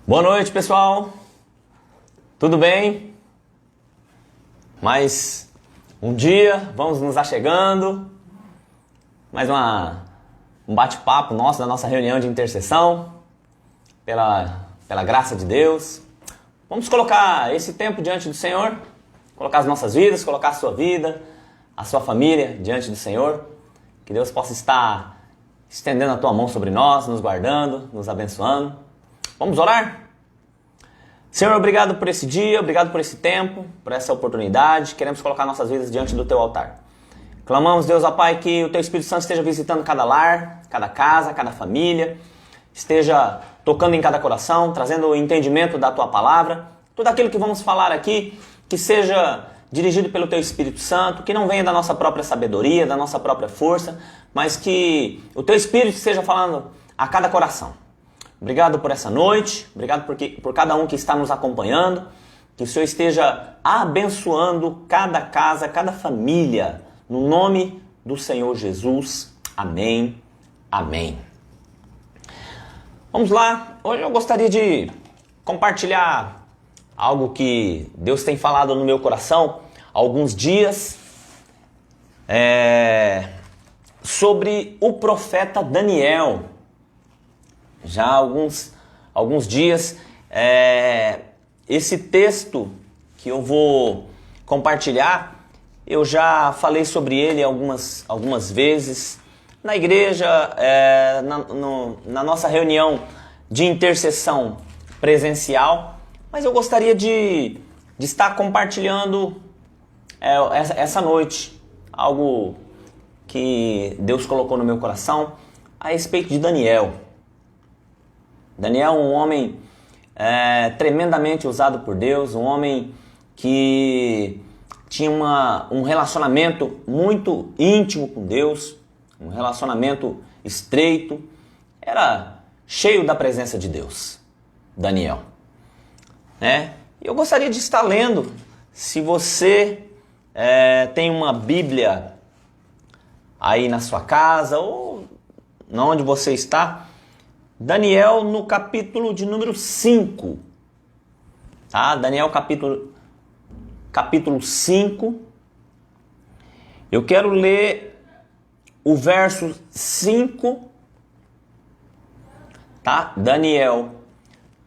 Boa noite, pessoal. Tudo bem? Mais um dia, vamos nos achegando. Mais um bate-papo nosso, da nossa reunião de intercessão. Pela graça de Deus. Vamos colocar esse tempo diante do Senhor. Colocar as nossas vidas, colocar a sua vida, a sua família diante do Senhor. Que Deus possa estar estendendo a tua mão sobre nós, nos guardando, nos abençoando. Vamos orar? Senhor, obrigado por esse dia, obrigado por esse tempo, por essa oportunidade. Queremos colocar nossas vidas diante do teu altar. Clamamos, Deus, ó Pai, que o teu Espírito Santo esteja visitando cada lar, cada casa, cada família. Esteja tocando em cada coração, trazendo o entendimento da tua palavra. Tudo aquilo que vamos falar aqui, que seja dirigido pelo teu Espírito Santo, que não venha da nossa própria sabedoria, da nossa própria força, mas que o teu Espírito esteja falando a cada coração. Obrigado por essa noite, obrigado por cada um que está nos acompanhando, que o Senhor esteja abençoando cada casa, cada família, no nome do Senhor Jesus. Amém, amém. Vamos lá, hoje eu gostaria de compartilhar algo que Deus tem falado no meu coração há alguns dias, sobre o profeta Daniel. Já há alguns dias, esse texto que eu vou compartilhar, eu já falei sobre ele algumas vezes na igreja, na nossa reunião de intercessão presencial, mas eu gostaria de estar compartilhando essa noite algo que Deus colocou no meu coração a respeito de Daniel. Daniel, um homem tremendamente usado por Deus, um homem que tinha um relacionamento muito íntimo com Deus, um relacionamento estreito, era cheio da presença de Deus, Daniel. Eu gostaria de estar lendo, se você tem uma Bíblia aí na sua casa ou onde você está, Daniel no capítulo de número 5, tá? Daniel capítulo 5, eu quero ler o verso 5, tá? Daniel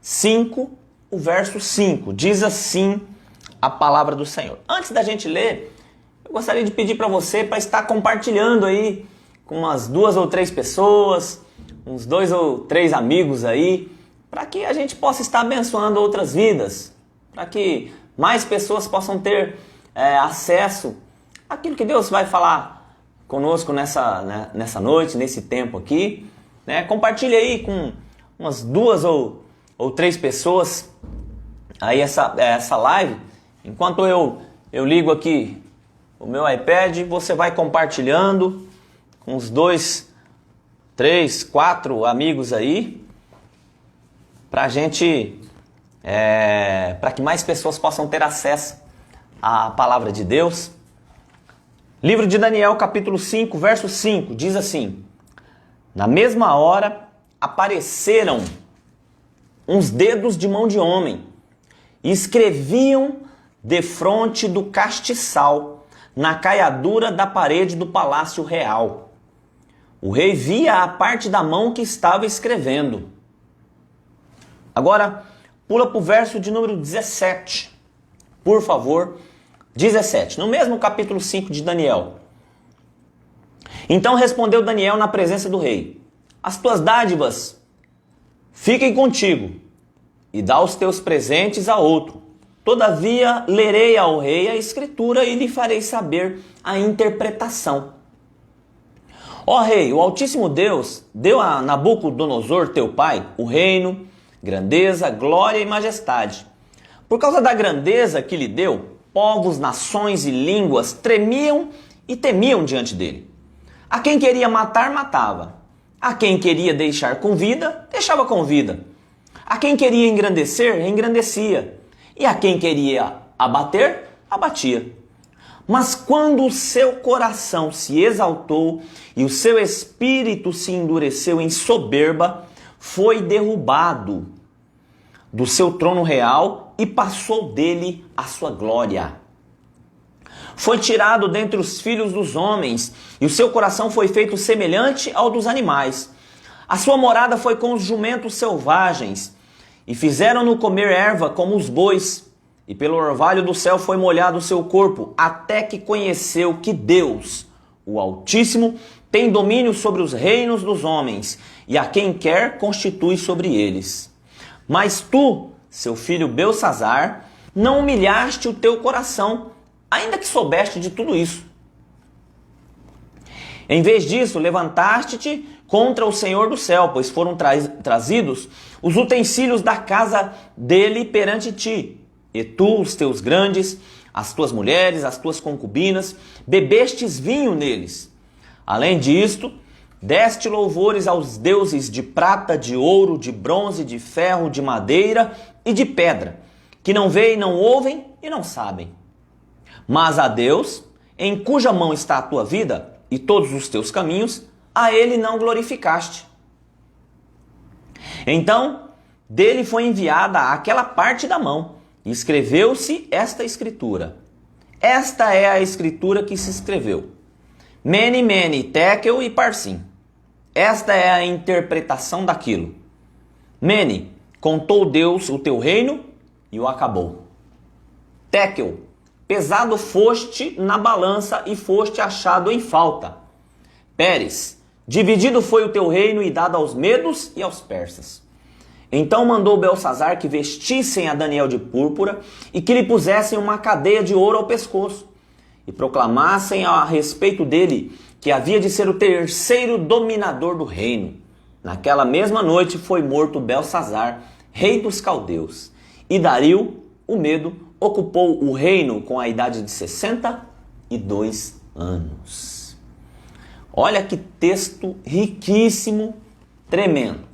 5, o verso 5, diz assim a palavra do Senhor. Antes da gente ler, eu gostaria de pedir para você para estar compartilhando aí com umas 2 ou 3 pessoas, uns 2 ou 3 amigos aí, para que a gente possa estar abençoando outras vidas, para que mais pessoas possam ter acesso àquilo que Deus vai falar conosco nessa noite, nesse tempo aqui. Compartilhe aí com umas 2 ou 3 pessoas aí essa live. Enquanto eu ligo aqui o meu iPad, você vai compartilhando com uns 2, 3, 4 amigos aí, pra gente, para que mais pessoas possam ter acesso à palavra de Deus. Livro de Daniel, capítulo 5, verso 5, diz assim: Na mesma hora apareceram uns dedos de mão de homem e escreviam defronte do castiçal, na caiadura da parede do palácio real. O rei via a parte da mão que estava escrevendo. Agora, pula para o verso de número 17. Por favor, 17. No mesmo capítulo 5 de Daniel. Então respondeu Daniel na presença do rei: As tuas dádivas fiquem contigo, e dá os teus presentes a outro. Todavia, lerei ao rei a escritura e lhe farei saber a interpretação. Ó rei, o Altíssimo Deus deu a Nabucodonosor, teu pai, o reino, grandeza, glória e majestade. Por causa da grandeza que lhe deu, povos, nações e línguas tremiam e temiam diante dele. A quem queria matar, matava. A quem queria deixar com vida, deixava com vida. A quem queria engrandecer, engrandecia. E a quem queria abater, abatia. Mas quando o seu coração se exaltou e o seu espírito se endureceu em soberba, foi derrubado. do seu trono real e passou dele a sua glória. Foi tirado dentre os filhos dos homens, e o seu coração foi feito semelhante ao dos animais. A sua morada foi com os jumentos selvagens, e fizeram-no comer erva como os bois, e pelo orvalho do céu foi molhado o seu corpo, até que conheceu que Deus, o Altíssimo, tem domínio sobre os reinos dos homens, e a quem quer constitui sobre eles. Mas tu, seu filho Beltsazar, não humilhaste o teu coração, ainda que soubeste de tudo isso. Em vez disso, levantaste-te contra o Senhor do céu, pois foram trazidos os utensílios da casa dele perante ti. E tu, os teus grandes, as tuas mulheres, as tuas concubinas, bebestes vinho neles. Além disto, deste louvores aos deuses de prata, de ouro, de bronze, de ferro, de madeira e de pedra, que não veem, não ouvem e não sabem. Mas a Deus, em cuja mão está a tua vida e todos os teus caminhos, a ele não glorificaste. Então, dele foi enviada aquela parte da mão, e escreveu-se esta escritura. Esta é a escritura que se escreveu. Mene, mene, tekel e parsim. Esta é a interpretação daquilo. Mene, contou Deus o teu reino e o acabou. Tekel, pesado foste na balança e foste achado em falta. Pérez, dividido foi o teu reino e dado aos medos e aos persas. Então mandou Beltsazar que vestissem a Daniel de púrpura e que lhe pusessem uma cadeia de ouro ao pescoço e proclamassem a respeito dele que havia de ser o terceiro dominador do reino. Naquela mesma noite foi morto Beltsazar, rei dos caldeus, e Dario, o Medo, ocupou o reino com a idade de 62 anos. Olha que texto riquíssimo, tremendo.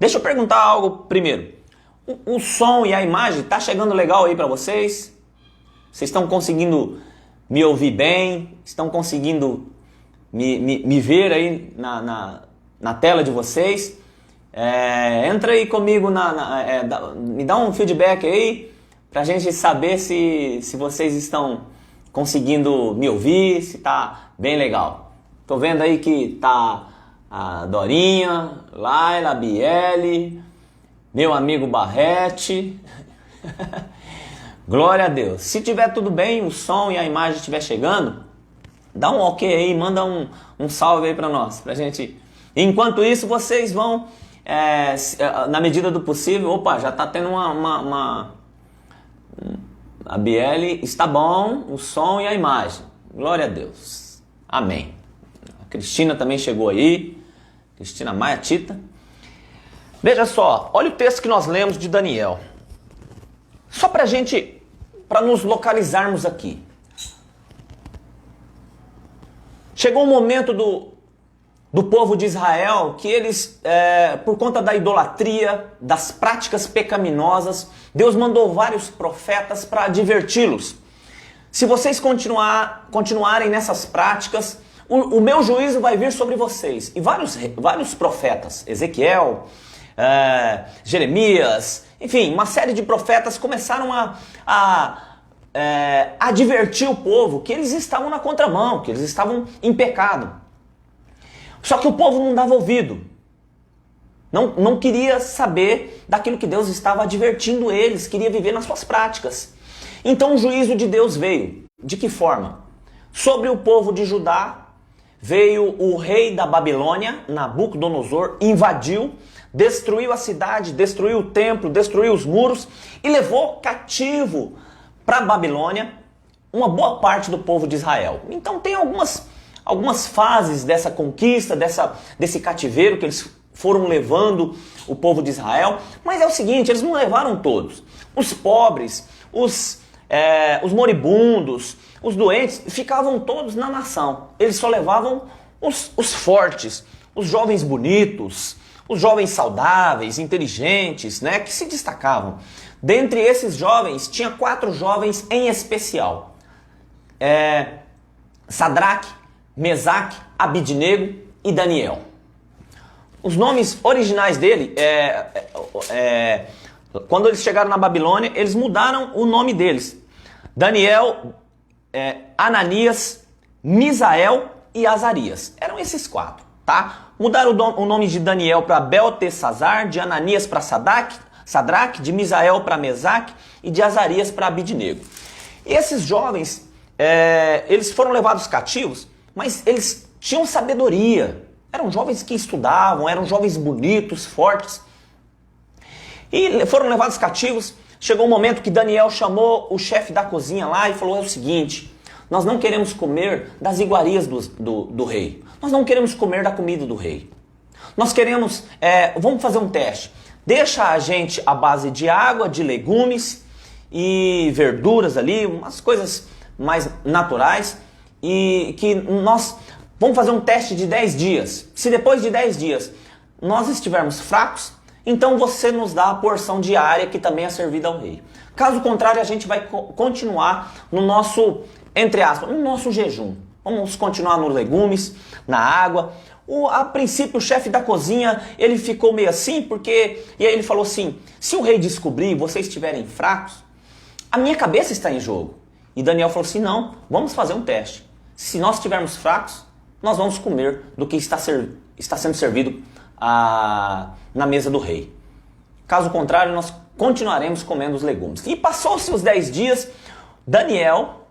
Deixa eu perguntar algo primeiro. O som e a imagem tá chegando legal aí para vocês? Vocês estão conseguindo me ouvir bem? Estão conseguindo me ver aí na tela de vocês? Entra aí comigo, me dá um feedback aí pra gente saber se vocês estão conseguindo me ouvir, se tá bem legal. Tô vendo aí que tá a Dorinha, Laila, Biele, meu amigo Barrete. Glória a Deus. Se tiver tudo bem, o som e a imagem estiver chegando, dá um ok aí, manda um salve aí pra nós, pra gente. Enquanto isso, vocês vão, na medida do possível, opa, já tá tendo a Biele, está bom, o som e a imagem. Glória a Deus. Amém. A Cristina também chegou aí. Cristina Maia Tita. Veja só, olha o texto que nós lemos de Daniel. Só para nos localizarmos aqui. Chegou um momento do povo de Israel que eles, por conta da idolatria, das práticas pecaminosas, Deus mandou vários profetas para adverti-los. Se vocês continuarem nessas práticas, o meu juízo vai vir sobre vocês. E vários profetas, Ezequiel, Jeremias, enfim, uma série de profetas começaram a advertir o povo que eles estavam na contramão, que eles estavam em pecado. Só que o povo não dava ouvido. Não queria saber daquilo que Deus estava advertindo eles, queria viver nas suas práticas. Então o juízo de Deus veio. De que forma? Sobre o povo de Judá, veio o rei da Babilônia, Nabucodonosor, invadiu, destruiu a cidade, destruiu o templo, destruiu os muros e levou cativo para a Babilônia uma boa parte do povo de Israel. Então tem algumas fases dessa conquista, desse cativeiro que eles foram levando o povo de Israel. Mas é o seguinte, eles não levaram todos. Os pobres, os moribundos, os doentes ficavam todos na nação. Eles só levavam os fortes, os jovens bonitos, os jovens saudáveis, inteligentes, né, que se destacavam. Dentre esses jovens, tinha 4 jovens em especial. Sadraque, Mesaque, Abidnego e Daniel. Os nomes originais dele Quando eles chegaram na Babilônia, eles mudaram o nome deles. Daniel, Ananias, Misael e Azarias. Eram esses 4, tá? Mudaram o nome de Daniel para Beltesazar, de Ananias para Sadraque, de Misael para Mesaque e de Azarias para Abidnego. E esses jovens, eles foram levados cativos, mas eles tinham sabedoria. Eram jovens que estudavam, eram jovens bonitos, fortes. E foram levados cativos. Chegou um momento que Daniel chamou o chefe da cozinha lá e falou: é o seguinte, nós não queremos comer das iguarias do rei. Nós não queremos comer da comida do rei. Nós queremos, vamos fazer um teste. Deixa a gente à base de água, de legumes e verduras ali, umas coisas mais naturais. E que nós vamos fazer um teste de 10 dias. Se depois de 10 dias nós estivermos fracos, então você nos dá a porção diária que também é servida ao rei. Caso contrário, a gente vai continuar no nosso, entre aspas, no nosso jejum. Vamos continuar nos legumes, na água. A princípio, o chefe da cozinha, ele ficou meio assim, porque... E aí ele falou assim, se o rei descobrir e vocês estiverem fracos, a minha cabeça está em jogo. E Daniel falou assim, não, vamos fazer um teste. Se nós estivermos fracos, nós vamos comer do que está sendo servido na mesa do rei. Caso contrário, nós continuaremos comendo os legumes. E passou-se os 10 dias, Daniel,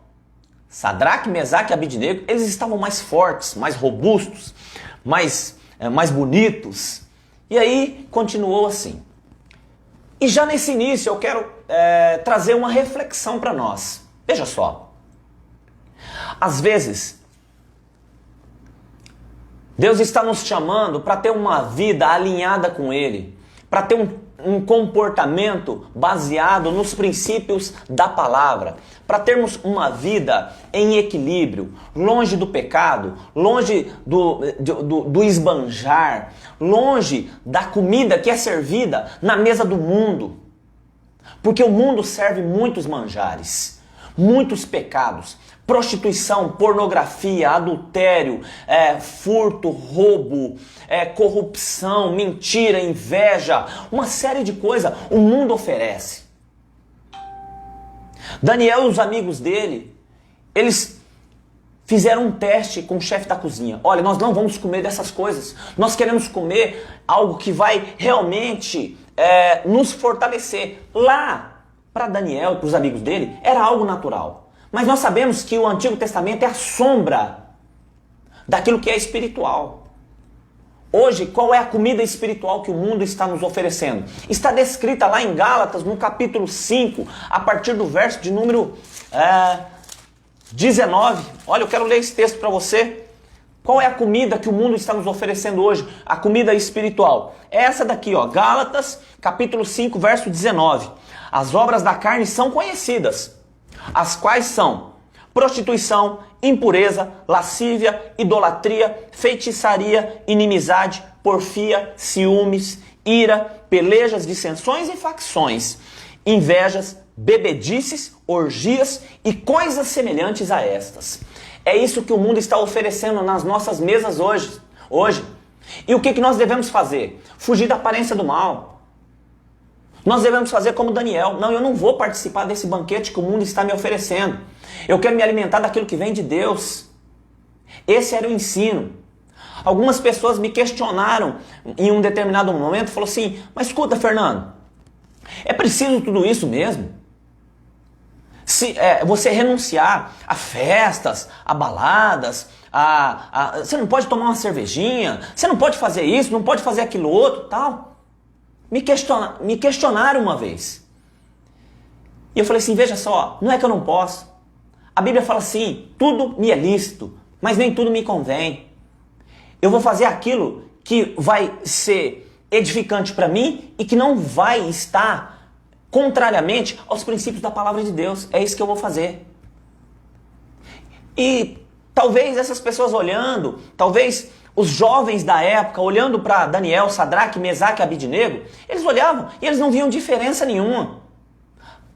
Sadraque, Mesaque e Abidnego, eles estavam mais fortes, mais robustos, mais bonitos. E aí continuou assim. E já nesse início eu quero trazer uma reflexão para nós. Veja só. Às vezes, Deus está nos chamando para ter uma vida alinhada com Ele, para ter um comportamento baseado nos princípios da palavra, para termos uma vida em equilíbrio, longe do pecado, longe do esbanjar, longe da comida que é servida na mesa do mundo. Porque o mundo serve muitos manjares, muitos pecados. Prostituição, pornografia, adultério, furto, roubo, corrupção, mentira, inveja, uma série de coisas o mundo oferece. Daniel e os amigos dele, eles fizeram um teste com o chefe da cozinha. Olha, nós não vamos comer dessas coisas. Nós queremos comer algo que vai realmente nos fortalecer. Lá, para Daniel e para os amigos dele, era algo natural. Mas nós sabemos que o Antigo Testamento é a sombra daquilo que é espiritual. Hoje, qual é a comida espiritual que o mundo está nos oferecendo? Está descrita lá em Gálatas, no capítulo 5, a partir do verso de número 19. Olha, eu quero ler esse texto para você. Qual é a comida que o mundo está nos oferecendo hoje? A comida espiritual. É essa daqui, ó, Gálatas, capítulo 5, verso 19. As obras da carne são conhecidas, as quais são prostituição, impureza, lascívia, idolatria, feitiçaria, inimizade, porfia, ciúmes, ira, pelejas, dissensões e facções, invejas, bebedices, orgias e coisas semelhantes a estas. É isso que o mundo está oferecendo nas nossas mesas hoje. E o que nós devemos fazer? Fugir da aparência do mal. Nós devemos fazer como Daniel. Não, eu não vou participar desse banquete que o mundo está me oferecendo. Eu quero me alimentar daquilo que vem de Deus. Esse era o ensino. Algumas pessoas me questionaram em um determinado momento, falou assim, mas escuta, Fernando, é preciso tudo isso mesmo? Se você renunciar a festas, a baladas, você não pode tomar uma cervejinha, você não pode fazer isso, não pode fazer aquilo outro, tal. Me questionaram uma vez. E eu falei assim, veja só, não é que eu não posso. A Bíblia fala assim, tudo me é lícito, mas nem tudo me convém. Eu vou fazer aquilo que vai ser edificante para mim e que não vai estar contrariamente aos princípios da palavra de Deus. É isso que eu vou fazer. E talvez essas pessoas olhando, talvez os jovens da época, olhando para Daniel, Sadraque, Mesaque e Abidnego, eles olhavam e eles não viam diferença nenhuma.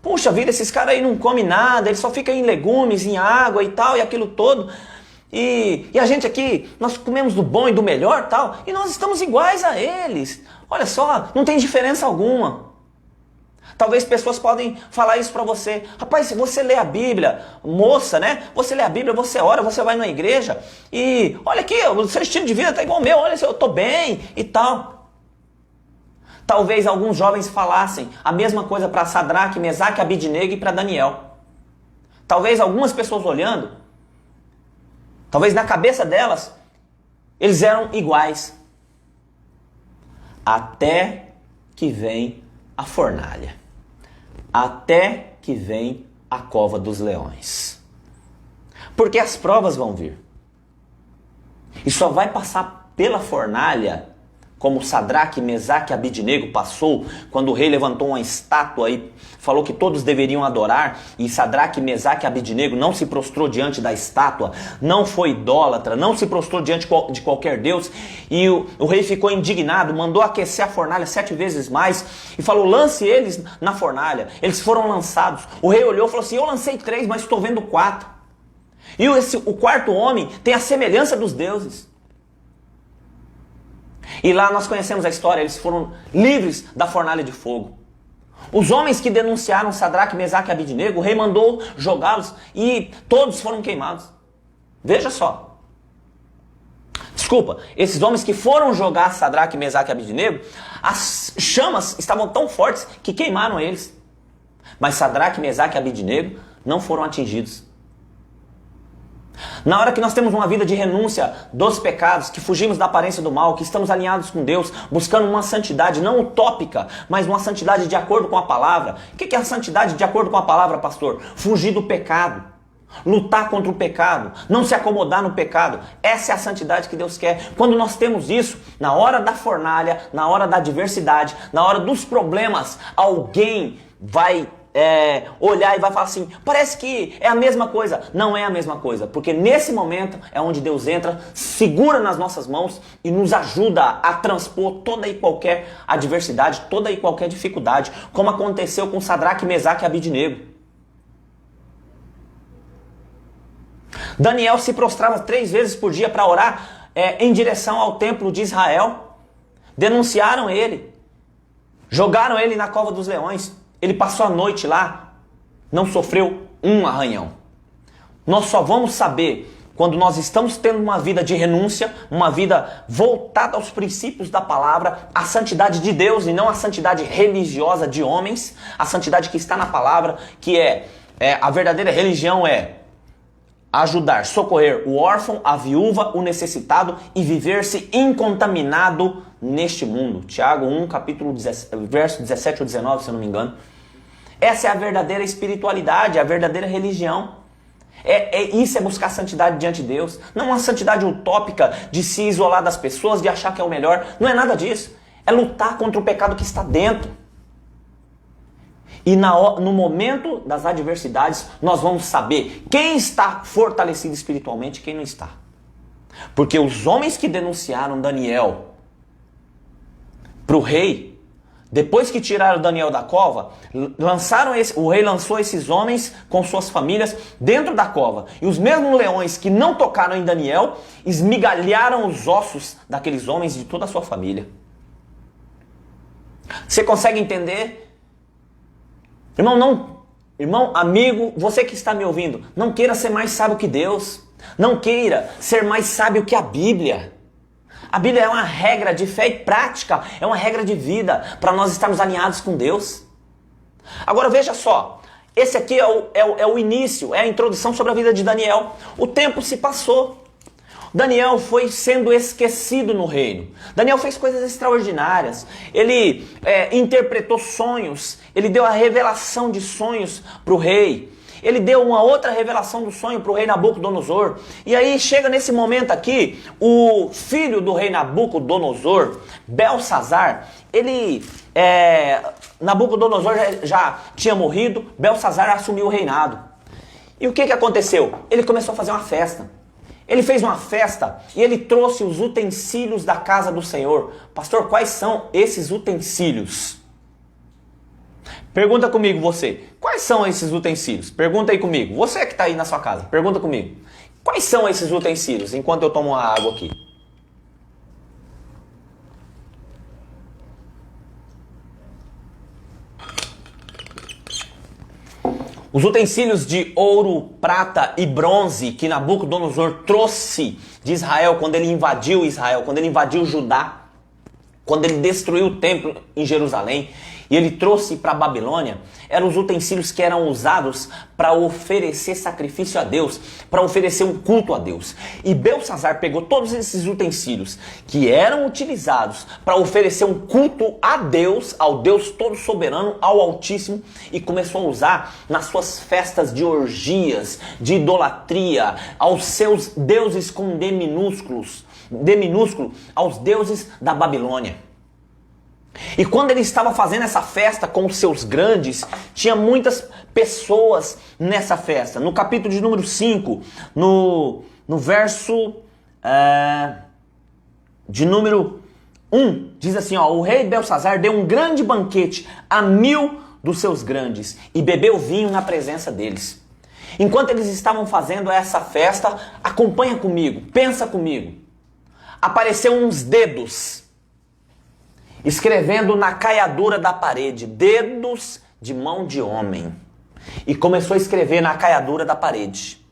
Puxa vida, esses caras aí não comem nada, eles só ficam em legumes, em água e tal, e aquilo todo. E a gente aqui, nós comemos do bom e do melhor tal, e nós estamos iguais a eles. Olha só, não tem diferença alguma. Talvez pessoas podem falar isso para você. Rapaz, se você lê a Bíblia, moça, né? Você lê a Bíblia, você ora, você vai na igreja e olha aqui, o seu estilo de vida tá igual ao meu, olha, eu tô bem e tal. Talvez alguns jovens falassem a mesma coisa para Sadraque, Mesaque, Abidnego e para Daniel. Talvez algumas pessoas olhando, talvez na cabeça delas, eles eram iguais. Até que vem a fornalha. Até que vem a cova dos leões. Porque as provas vão vir. E só vai passar pela fornalha, como Sadraque, Mesaque e Abidnego passou, quando o rei levantou uma estátua e falou que todos deveriam adorar, e Sadraque, Mesaque e Abidnego não se prostrou diante da estátua, não foi idólatra, não se prostrou diante de qualquer deus, e o rei ficou indignado, mandou aquecer a fornalha 7 vezes mais, e falou, lance eles na fornalha. Eles foram lançados. O rei olhou e falou assim, eu lancei 3, mas estou vendo 4. E o quarto homem tem a semelhança dos deuses. E lá nós conhecemos a história, eles foram livres da fornalha de fogo. Os homens que denunciaram Sadraque, Mesaque e Abidnego, o rei mandou jogá-los e todos foram queimados. Veja só. Desculpa, esses homens que foram jogar Sadraque, Mesaque e Abidnego, as chamas estavam tão fortes que queimaram eles. Mas Sadraque, Mesaque e Abidnego não foram atingidos. Na hora que nós temos uma vida de renúncia dos pecados, que fugimos da aparência do mal, que estamos alinhados com Deus, buscando uma santidade não utópica, mas uma santidade de acordo com a palavra. O que é a santidade de acordo com a palavra, pastor? Fugir do pecado, lutar contra o pecado, não se acomodar no pecado. Essa é a santidade que Deus quer. Quando nós temos isso, na hora da fornalha, na hora da adversidade, na hora dos problemas, alguém vai olhar e vai falar assim, parece que é a mesma coisa. Não é a mesma coisa, porque nesse momento é onde Deus entra, segura nas nossas mãos e nos ajuda a transpor toda e qualquer adversidade, toda e qualquer dificuldade, como aconteceu com Sadraque, Mesaque e Abidnego. Daniel se prostrava 3 vezes por dia para orar em direção ao templo de Israel. Denunciaram ele, jogaram ele na cova dos leões. Ele passou a noite lá, não sofreu um arranhão. Nós só vamos saber quando nós estamos tendo uma vida de renúncia, uma vida voltada aos princípios da palavra, a santidade de Deus e não a santidade religiosa de homens, a santidade que está na palavra, que a verdadeira religião é ajudar, socorrer o órfão, a viúva, o necessitado e viver-se incontaminado neste mundo. Tiago 1, verso 17 ou 19, se eu não me engano. Essa é a verdadeira espiritualidade, a verdadeira religião. Isso é buscar santidade diante de Deus. Não uma santidade utópica de se isolar das pessoas, de achar que é o melhor. Não é nada disso. É lutar contra o pecado que está dentro. E no momento das adversidades, nós vamos saber quem está fortalecido espiritualmente e quem não está. Porque os homens que denunciaram Daniel para o rei, depois que tiraram Daniel da cova, o rei lançou esses homens com suas famílias dentro da cova. E os mesmos leões que não tocaram em Daniel, esmigalharam os ossos daqueles homens e de toda a sua família. Você consegue entender? Irmão, amigo, você que está me ouvindo, não queira ser mais sábio que Deus. Não queira ser mais sábio que a Bíblia. A Bíblia é uma regra de fé e prática, é uma regra de vida para nós estarmos alinhados com Deus. Agora veja só, esse aqui é o início, é a introdução sobre a vida de Daniel. O tempo se passou. Daniel foi sendo esquecido no reino. Daniel fez coisas extraordinárias. Ele interpretou sonhos. Ele deu a revelação de sonhos para o rei. Ele deu uma outra revelação do sonho para o rei Nabucodonosor. E aí chega nesse momento aqui, o filho do rei Nabucodonosor, Belsazar, Nabucodonosor já tinha morrido, Belsazar assumiu o reinado. E o que aconteceu? Ele começou a fazer uma festa. Ele fez uma festa e ele trouxe os utensílios da casa do Senhor. Pastor, quais são esses utensílios? Pergunta comigo você. Quais são esses utensílios? Pergunta aí comigo. Você que está aí na sua casa, pergunta comigo. Quais são esses utensílios? Enquanto eu tomo uma água aqui. Os utensílios de ouro, prata e bronze que Nabucodonosor trouxe de Israel, quando ele invadiu Judá, quando ele destruiu o templo em Jerusalém e ele trouxe para a Babilônia, eram os utensílios que eram usados para oferecer sacrifício a Deus, para oferecer um culto a Deus. E Belsassar pegou todos esses utensílios que eram utilizados para oferecer um culto a Deus, ao Deus todo soberano, ao Altíssimo, e começou a usar nas suas festas de orgias, de idolatria, aos seus deuses com D minúsculo, aos deuses da Babilônia. E quando ele estava fazendo essa festa com os seus grandes, tinha muitas pessoas nessa festa. No capítulo de número 5, no verso de número 1, diz assim, ó, o rei Belsassar deu um grande banquete a 1000 dos seus grandes e bebeu vinho na presença deles. Enquanto eles estavam fazendo essa festa, acompanha comigo, pensa comigo. Apareceu uns dedos escrevendo na caiadura da parede, dedos de mão de homem. E começou a escrever na caiadura da parede.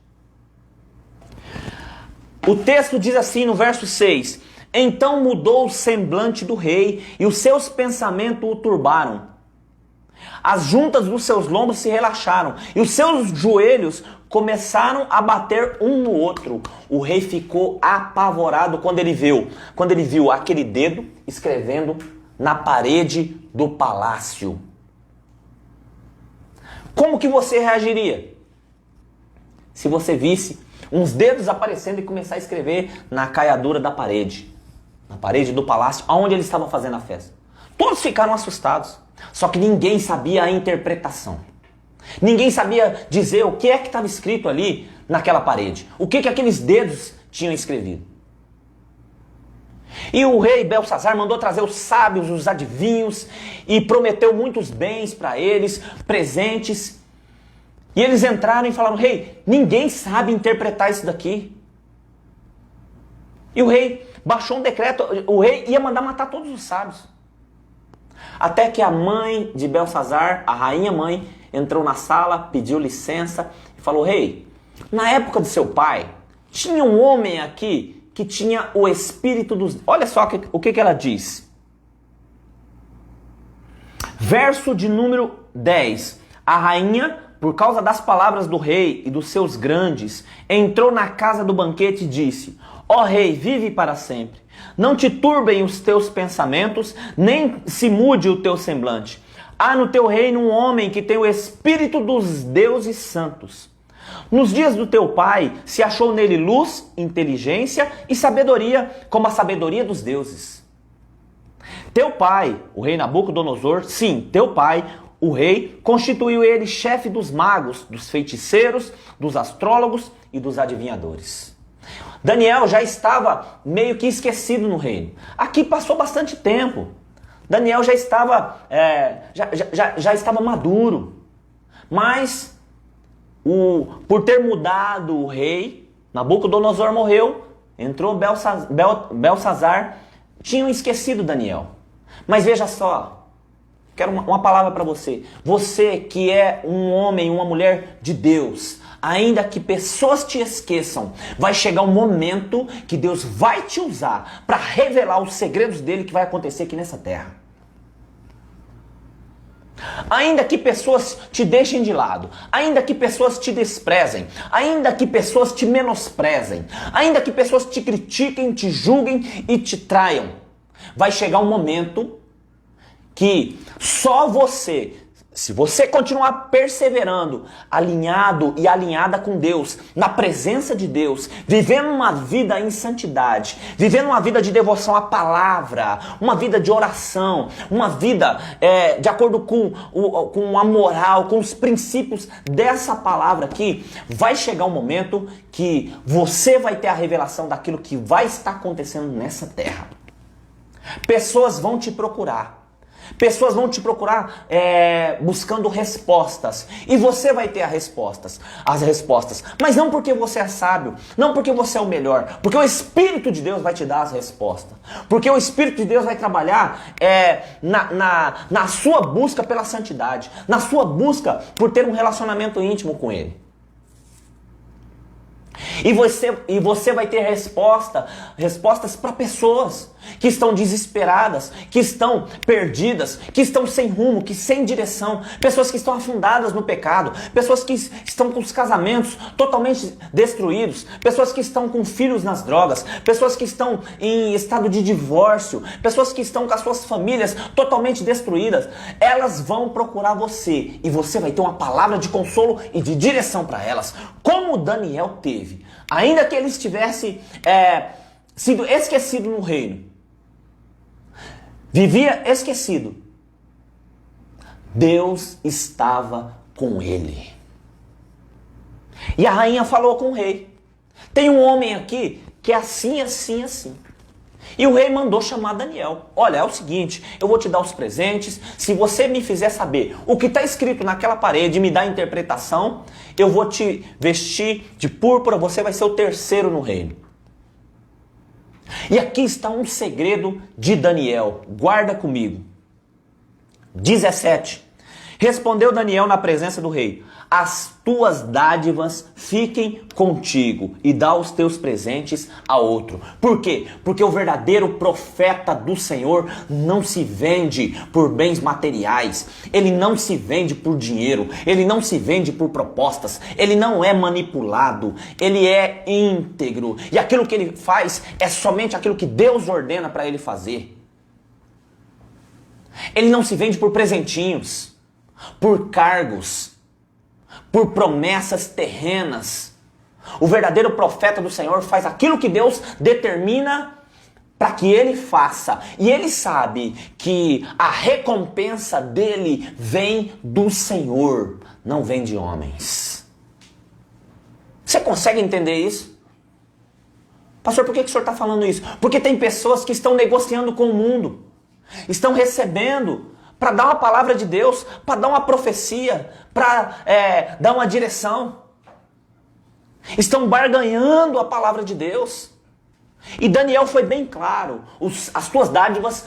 O texto diz assim no verso 6: então mudou o semblante do rei e os seus pensamentos o turbaram. As juntas dos seus lombos se relaxaram e os seus joelhos começaram a bater um no outro. O rei ficou apavorado quando ele viu aquele dedo escrevendo na parede do palácio. Como que você reagiria se você visse uns dedos aparecendo e começar a escrever na caiadura da parede, na parede do palácio, onde eles estavam fazendo a festa? Todos ficaram assustados, só que ninguém sabia a interpretação. Ninguém sabia dizer o que é que estava escrito ali naquela parede, o que aqueles dedos tinham escrevido. E o rei Belsassar mandou trazer os sábios, os adivinhos, e prometeu muitos bens para eles, presentes. E eles entraram e falaram: rei, ninguém sabe interpretar isso daqui. E o rei baixou um decreto, o rei ia mandar matar todos os sábios. Até que a mãe de Belsassar, a rainha mãe, entrou na sala, pediu licença e falou: rei, na época de seu pai, tinha um homem aqui que tinha o espírito dos... Olha só o que ela diz. Verso de número 10. A rainha, por causa das palavras do rei e dos seus grandes, entrou na casa do banquete e disse: ó rei, vive para sempre. Não te turbem os teus pensamentos, nem se mude o teu semblante. Há no teu reino um homem que tem o espírito dos deuses santos. Nos dias do teu pai se achou nele luz, inteligência e sabedoria, como a sabedoria dos deuses. Teu pai, o rei Nabucodonosor, sim, teu pai, o rei, constituiu ele chefe dos magos, dos feiticeiros, dos astrólogos e dos adivinhadores. Daniel já estava meio que esquecido no reino. Aqui passou bastante tempo. Daniel já estava, já estava maduro. Mas por ter mudado o rei, Nabucodonosor morreu, entrou Belsassar, tinham esquecido Daniel. Mas veja só, quero uma palavra para você. Você que é um homem, uma mulher de Deus, ainda que pessoas te esqueçam, vai chegar um momento que Deus vai te usar para revelar os segredos dele que vai acontecer aqui nessa terra. Ainda que pessoas te deixem de lado, ainda que pessoas te desprezem, ainda que pessoas te menosprezem, ainda que pessoas te critiquem, te julguem e te traiam, vai chegar um momento que só você, se você continuar perseverando, alinhado e alinhada com Deus, na presença de Deus, vivendo uma vida em santidade, vivendo uma vida de devoção à palavra, uma vida de oração, uma vida de acordo com a moral, com os princípios dessa palavra aqui, vai chegar um momento que você vai ter a revelação daquilo que vai estar acontecendo nessa terra. Pessoas vão te procurar. Pessoas vão te procurar buscando respostas. E você vai ter as respostas. Mas não porque você é sábio, não porque você é o melhor. Porque o Espírito de Deus vai te dar as respostas. Porque o Espírito de Deus vai trabalhar na sua busca pela santidade. Na sua busca por ter um relacionamento íntimo com Ele. E você vai ter respostas para pessoas que estão desesperadas, que estão perdidas, que estão sem rumo, que sem direção, pessoas que estão afundadas no pecado, pessoas que estão com os casamentos totalmente destruídos, pessoas que estão com filhos nas drogas, pessoas que estão em estado de divórcio, pessoas que estão com as suas famílias totalmente destruídas. Elas vão procurar você e você vai ter uma palavra de consolo e de direção para elas, como Daniel teve. Ainda que ele estivesse sido esquecido no reino, vivia esquecido, Deus estava com ele. E a rainha falou com o rei: tem um homem aqui que é assim, assim, assim. E o rei mandou chamar Daniel. Olha, é o seguinte, eu vou te dar os presentes. Se você me fizer saber o que está escrito naquela parede e me dar a interpretação, eu vou te vestir de púrpura, você vai ser o terceiro no reino. E aqui está um segredo de Daniel. Guarda comigo. 17. Respondeu Daniel na presença do rei: as tuas dádivas fiquem contigo e dá os teus presentes a outro. Por quê? Porque o verdadeiro profeta do Senhor não se vende por bens materiais. Ele não se vende por dinheiro. Ele não se vende por propostas. Ele não é manipulado. Ele é íntegro. E aquilo que ele faz é somente aquilo que Deus ordena para ele fazer. Ele não se vende por presentinhos, por cargos, por promessas terrenas. O verdadeiro profeta do Senhor faz aquilo que Deus determina para que ele faça. E ele sabe que a recompensa dele vem do Senhor, não vem de homens. Você consegue entender isso? Pastor, por que o senhor está falando isso? Porque tem pessoas que estão negociando com o mundo, estão recebendo para dar uma palavra de Deus, para dar uma profecia, para dar uma direção. Estão barganhando a palavra de Deus. E Daniel foi bem claro: as tuas dádivas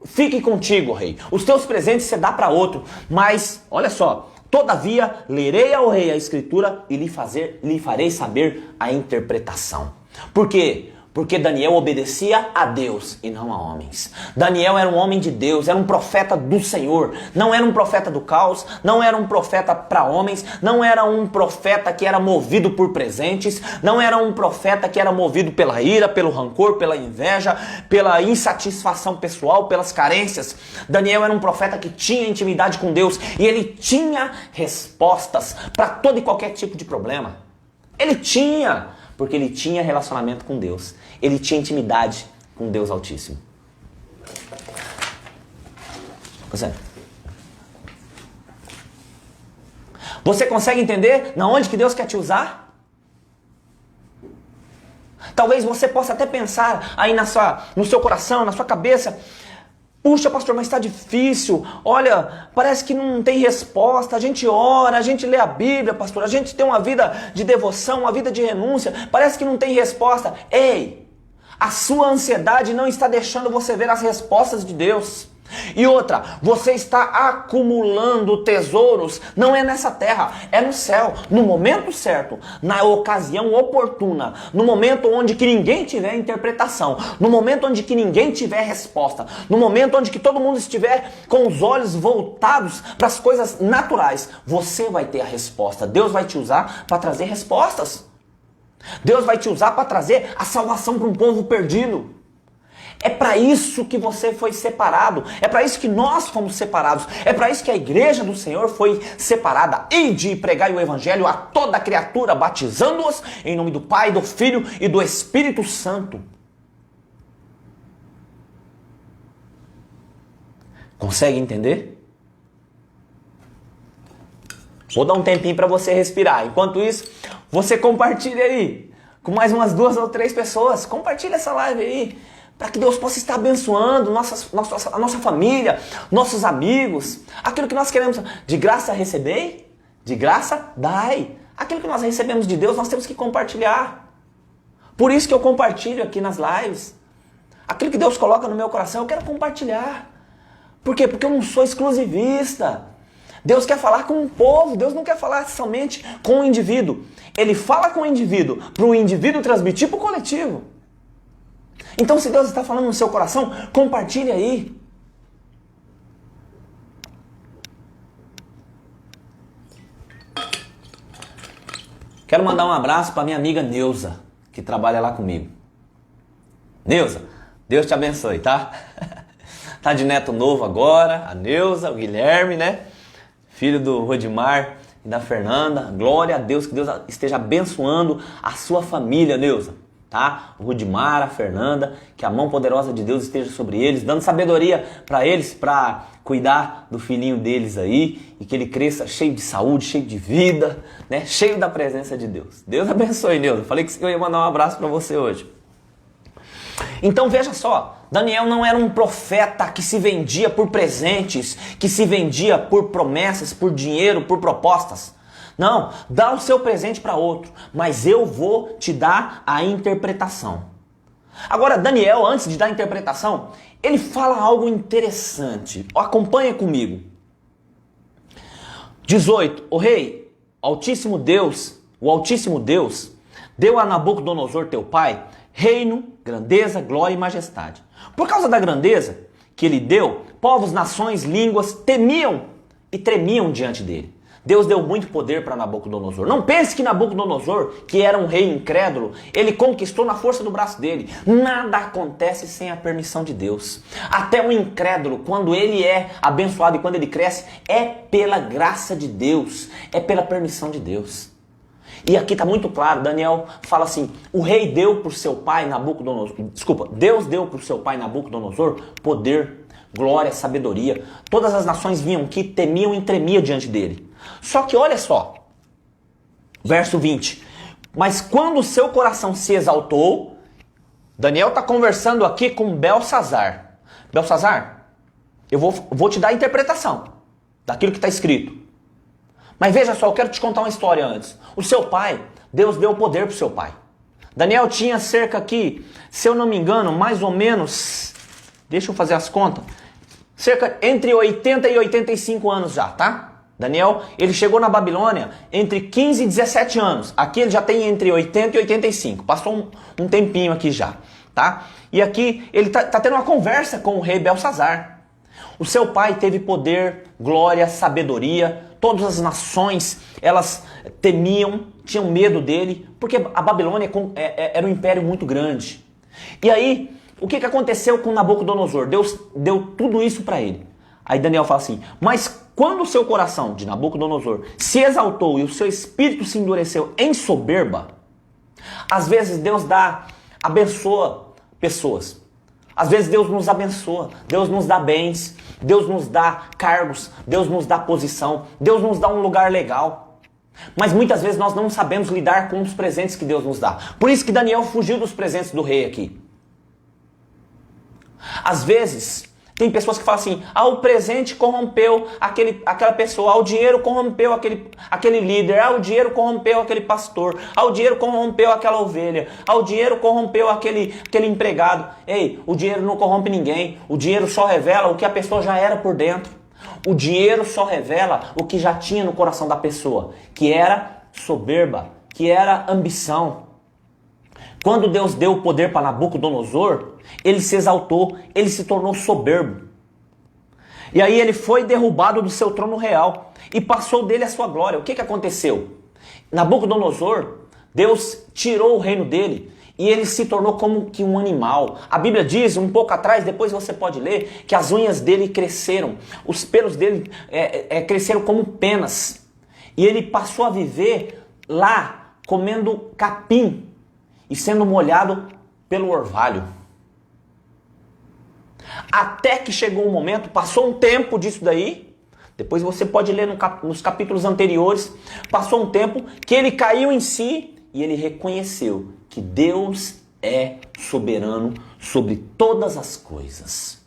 fiquem contigo, rei. Os teus presentes você dá para outro. Mas, olha só, todavia lerei ao rei a escritura e lhe farei saber a interpretação. Por quê? Porque Daniel obedecia a Deus e não a homens. Daniel era um homem de Deus, era um profeta do Senhor. Não era um profeta do caos, não era um profeta para homens, não era um profeta que era movido por presentes, não era um profeta que era movido pela ira, pelo rancor, pela inveja, pela insatisfação pessoal, pelas carências. Daniel era um profeta que tinha intimidade com Deus e ele tinha respostas para todo e qualquer tipo de problema. Ele tinha, porque ele tinha relacionamento com Deus. Ele tinha intimidade com Deus Altíssimo. Você consegue entender na onde que Deus quer te usar? Talvez você possa até pensar aí no seu coração, na sua cabeça: puxa, pastor, mas está difícil. Olha, parece que não tem resposta. A gente ora, a gente lê a Bíblia, pastor. A gente tem uma vida de devoção, uma vida de renúncia. Parece que não tem resposta. Ei, a sua ansiedade não está deixando você ver as respostas de Deus. E outra, você está acumulando tesouros, não é nessa terra, é no céu, no momento certo, na ocasião oportuna, no momento onde que ninguém tiver interpretação, no momento onde que ninguém tiver resposta, no momento onde que todo mundo estiver com os olhos voltados para as coisas naturais, você vai ter a resposta. Deus vai te usar para trazer respostas. Deus vai te usar para trazer a salvação para um povo perdido. É para isso que você foi separado. É para isso que nós fomos separados. É para isso que a igreja do Senhor foi separada. Ide e pregai o evangelho a toda criatura, batizando-os em nome do Pai, do Filho e do Espírito Santo. Consegue entender? Vou dar um tempinho para você respirar. Enquanto isso, você compartilha aí com mais umas 2 ou 3 pessoas. Compartilha essa live aí. para que Deus possa estar abençoando a nossa família, nossos amigos, aquilo que nós queremos. De graça recebei, de graça dai. Aquilo que nós recebemos de Deus, nós temos que compartilhar. Por isso que eu compartilho aqui nas lives. Aquilo que Deus coloca no meu coração, eu quero compartilhar. Por quê? Porque eu não sou exclusivista. Deus quer falar com o povo, Deus não quer falar somente com o indivíduo. Ele fala com o indivíduo, para o indivíduo transmitir para o coletivo. Então, se Deus está falando no seu coração, compartilhe aí. Quero mandar um abraço para minha amiga Neuza, que trabalha lá comigo. Neuza, Deus te abençoe, tá? Tá de neto novo agora, a Neuza, o Guilherme, né? Filho do Rodimar e da Fernanda. Glória a Deus, que Deus esteja abençoando a sua família, Neuza. Tá? O Rodimar, a Fernanda, que a mão poderosa de Deus esteja sobre eles, dando sabedoria para eles, para cuidar do filhinho deles aí, e que ele cresça cheio de saúde, cheio de vida, né? Cheio da presença de Deus. Deus abençoe, Neuza. Falei que eu ia mandar um abraço para você hoje. Então veja só, Daniel não era um profeta que se vendia por presentes, que se vendia por promessas, por dinheiro, por propostas. Não, dá o seu presente para outro, mas eu vou te dar a interpretação. Agora, Daniel, antes de dar a interpretação, ele fala algo interessante. Acompanha comigo. 18. O rei, o Altíssimo Deus, deu a Nabucodonosor teu pai reino, grandeza, glória e majestade. Por causa da grandeza que ele deu, povos, nações, línguas temiam e tremiam diante dele. Deus deu muito poder para Nabucodonosor. Não pense que Nabucodonosor, que era um rei incrédulo, ele conquistou na força do braço dele. Nada acontece sem a permissão de Deus. Até o incrédulo, quando ele é abençoado e quando ele cresce, é pela graça de Deus, é pela permissão de Deus. E aqui está muito claro, Daniel fala assim, o rei deu para o seu pai Nabucodonosor, Deus deu para o seu pai Nabucodonosor poder, glória, sabedoria. Todas as nações vinham aqui, temiam e tremiam diante dele. Só que olha só, verso 20, mas quando o seu coração se exaltou, Daniel está conversando aqui com Belsazar. Belsazar, eu vou te dar a interpretação daquilo que está escrito. Mas veja só, eu quero te contar uma história antes. O seu pai, Deus deu poder para o seu pai. Daniel tinha cerca aqui, se eu não me engano, mais ou menos, deixa eu fazer as contas, cerca entre 80 e 85 anos já, tá? Daniel, ele chegou na Babilônia entre 15 e 17 anos. Aqui ele já tem entre 80 e 85. Passou um tempinho aqui já, tá? E aqui ele tá tendo uma conversa com o rei Belsazar. O seu pai teve poder, glória, sabedoria. Todas as nações, elas temiam, tinham medo dele, porque a Babilônia era um império muito grande. E aí, o que aconteceu com Nabucodonosor? Deus deu tudo isso para ele. Aí Daniel fala assim, mas quando o seu coração de Nabucodonosor se exaltou e o seu espírito se endureceu em soberba, às vezes Deus abençoa pessoas. Às vezes Deus nos abençoa, Deus nos dá bens, Deus nos dá cargos, Deus nos dá posição, Deus nos dá um lugar legal. Mas muitas vezes nós não sabemos lidar com os presentes que Deus nos dá. Por isso que Daniel fugiu dos presentes do rei aqui. Às vezes, tem pessoas que falam assim, o presente corrompeu aquela pessoa, o dinheiro corrompeu aquele líder, o dinheiro corrompeu aquele pastor, o dinheiro corrompeu aquela ovelha, o dinheiro corrompeu aquele empregado. Ei, o dinheiro não corrompe ninguém, o dinheiro só revela o que a pessoa já era por dentro. O dinheiro só revela o que já tinha no coração da pessoa, que era soberba, que era ambição. Quando Deus deu o poder para Nabucodonosor, ele se exaltou, ele se tornou soberbo. E aí ele foi derrubado do seu trono real e passou dele a sua glória. O que aconteceu? Nabucodonosor, Deus tirou o reino dele e ele se tornou como que um animal. A Bíblia diz, um pouco atrás, depois você pode ler, que as unhas dele cresceram, os pelos dele cresceram como penas. E ele passou a viver lá, comendo capim e sendo molhado pelo orvalho. Até que chegou um momento, passou um tempo disso daí, depois você pode ler nos capítulos anteriores, passou um tempo que ele caiu em si e ele reconheceu que Deus é soberano sobre todas as coisas.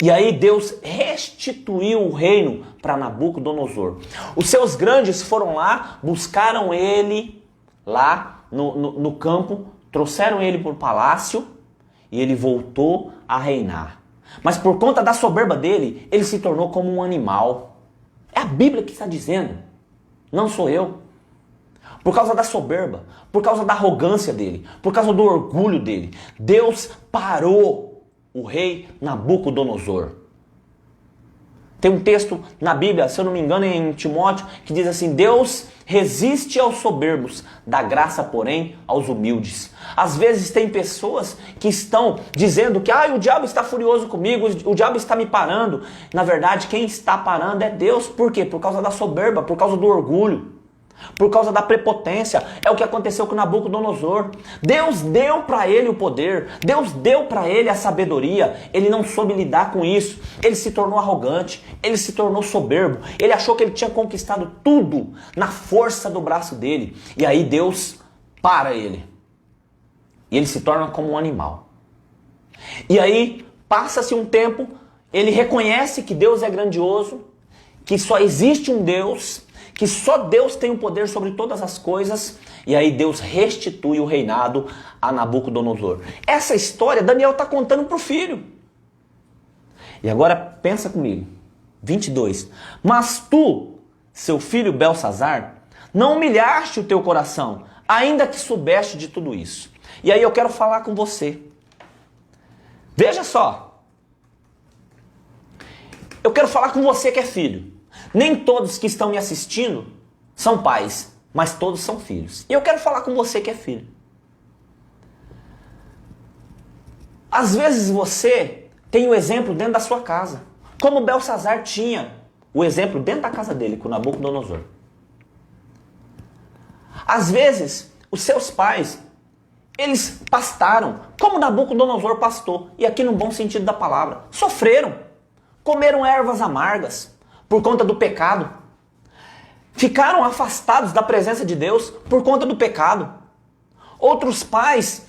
E aí Deus restituiu o reino para Nabucodonosor. Os seus grandes foram lá, buscaram ele lá no campo, trouxeram ele para o palácio e ele voltou a reinar. Mas por conta da soberba dele, ele se tornou como um animal. É a Bíblia que está dizendo, não sou eu. Por causa da soberba, por causa da arrogância dele, por causa do orgulho dele, Deus parou o rei Nabucodonosor. Tem um texto na Bíblia, se eu não me engano, em Timóteo, que diz assim: Deus resiste aos soberbos, dá graça, porém, aos humildes. Às vezes tem pessoas que estão dizendo que o diabo está furioso comigo, o diabo está me parando. Na verdade, quem está parando é Deus. Por quê? Por causa da soberba, por causa do orgulho, por causa da prepotência. É o que aconteceu com Nabucodonosor. Deus deu para ele o poder, Deus deu para ele a sabedoria, ele não soube lidar com isso, ele se tornou arrogante, ele se tornou soberbo, ele achou que ele tinha conquistado tudo na força do braço dele, e aí Deus para ele, e ele se torna como um animal. E aí passa-se um tempo, ele reconhece que Deus é grandioso, que só existe um Deus, que só Deus tem o poder sobre todas as coisas, e aí Deus restitui o reinado a Nabucodonosor. Essa história Daniel está contando para o filho. E agora pensa comigo, 22. Mas tu, seu filho Belsazar, não humilhaste o teu coração, ainda que soubeste de tudo isso. E aí eu quero falar com você. Veja só. Eu quero falar com você que é filho. Nem todos que estão me assistindo são pais, mas todos são filhos. E eu quero falar com você que é filho. Às vezes você tem o exemplo dentro da sua casa, como Belsazar tinha o exemplo dentro da casa dele, com Nabucodonosor. Às vezes, os seus pais, eles pastaram, como Nabucodonosor pastou, e aqui no bom sentido da palavra, sofreram, comeram ervas amargas, por conta do pecado. Ficaram afastados da presença de Deus por conta do pecado. Outros pais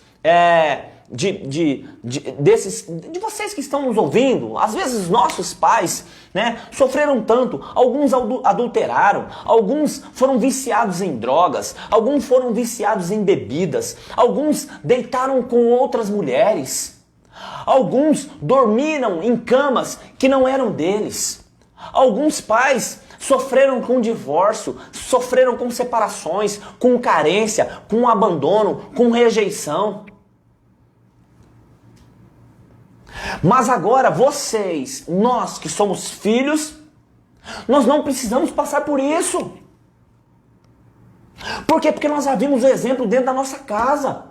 de vocês que estão nos ouvindo, às vezes nossos pais, sofreram tanto. Alguns adulteraram, alguns foram viciados em drogas, alguns foram viciados em bebidas, alguns deitaram com outras mulheres, alguns dormiram em camas que não eram deles. Alguns pais sofreram com divórcio, sofreram com separações, com carência, com abandono, com rejeição. Mas agora vocês, nós que somos filhos, nós não precisamos passar por isso. Por quê? Porque nós já vimos o exemplo dentro da nossa casa.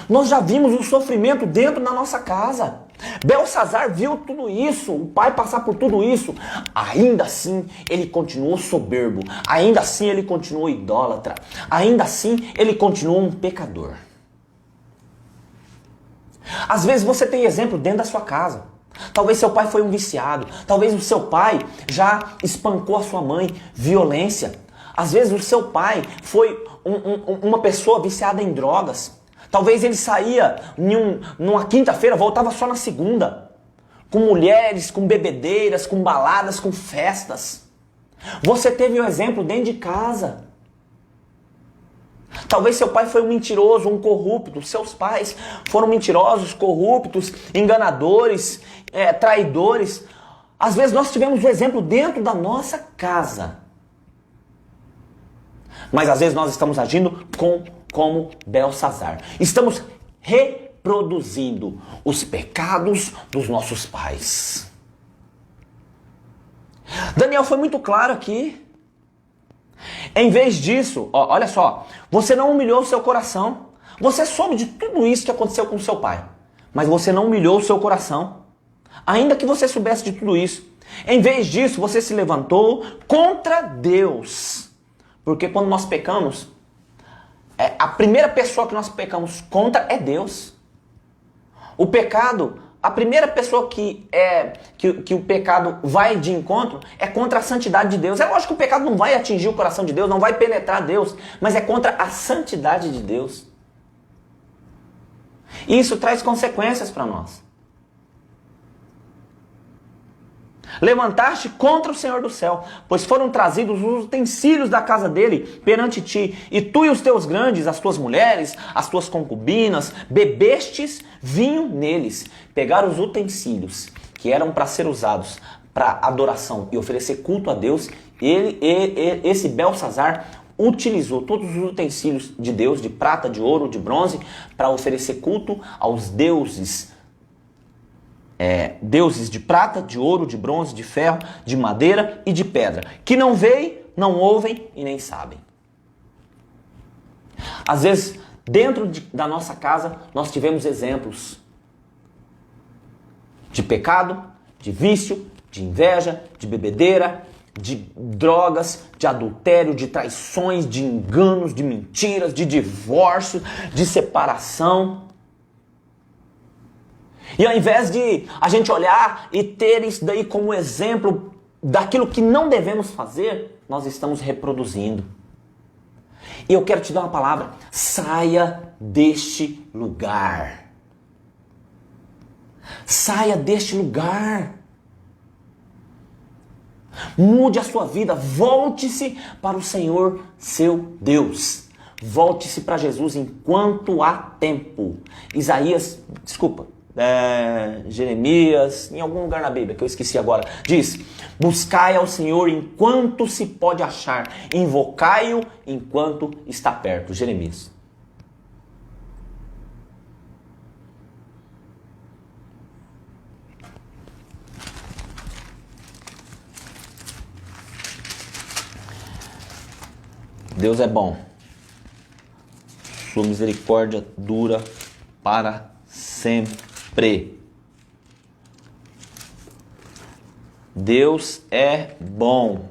Nós já vimos o sofrimento dentro da nossa casa. Belsazar viu tudo isso, o pai passar por tudo isso. Ainda assim, ele continuou soberbo. Ainda assim, ele continuou idólatra. Ainda assim, ele continuou um pecador. Às vezes você tem exemplo dentro da sua casa. Talvez seu pai foi um viciado. Talvez o seu pai já espancou a sua mãe. Violência. Às vezes o seu pai foi uma pessoa viciada em drogas. Talvez ele saía numa quinta-feira, voltava só na segunda. Com mulheres, com bebedeiras, com baladas, com festas. Você teve um exemplo dentro de casa. Talvez seu pai foi um mentiroso, um corrupto. Seus pais foram mentirosos, corruptos, enganadores, traidores. Às vezes nós tivemos um exemplo dentro da nossa casa. Mas às vezes nós estamos agindo como Belsazar. Estamos reproduzindo os pecados dos nossos pais. Daniel foi muito claro aqui. Em vez disso, olha só, você não humilhou o seu coração. Você soube de tudo isso que aconteceu com seu pai, mas você não humilhou o seu coração. Ainda que você soubesse de tudo isso. Em vez disso, você se levantou contra Deus. Porque quando nós pecamos, a primeira pessoa que nós pecamos contra é Deus. O pecado, a primeira pessoa que o pecado vai de encontro é contra a santidade de Deus. É lógico que o pecado não vai atingir o coração de Deus, não vai penetrar Deus, mas é contra a santidade de Deus. E isso traz consequências para nós. Levantaste contra o Senhor do céu, pois foram trazidos os utensílios da casa dele perante ti, e tu e os teus grandes, as tuas mulheres, as tuas concubinas, bebestes vinho neles. Pegaram os utensílios que eram para ser usados para adoração e oferecer culto a Deus, esse Belsazzar utilizou todos os utensílios de Deus, de prata, de ouro, de bronze, para oferecer culto aos deuses. Deuses de prata, de ouro, de bronze, de ferro, de madeira e de pedra, que não veem, não ouvem e nem sabem. Às vezes, dentro da nossa casa, nós tivemos exemplos de pecado, de vício, de inveja, de bebedeira, de drogas, de adultério, de traições, de enganos, de mentiras, de divórcio, de separação. E ao invés de a gente olhar e ter isso daí como exemplo daquilo que não devemos fazer, nós estamos reproduzindo. E eu quero te dar uma palavra: saia deste lugar. Saia deste lugar. Mude a sua vida, volte-se para o Senhor seu Deus. Volte-se para Jesus enquanto há tempo. Jeremias, em algum lugar na Bíblia, que eu esqueci agora, diz: buscai ao Senhor enquanto se pode achar, invocai-o enquanto está perto. Jeremias. Deus é bom. Sua misericórdia dura para sempre. Deus é bom.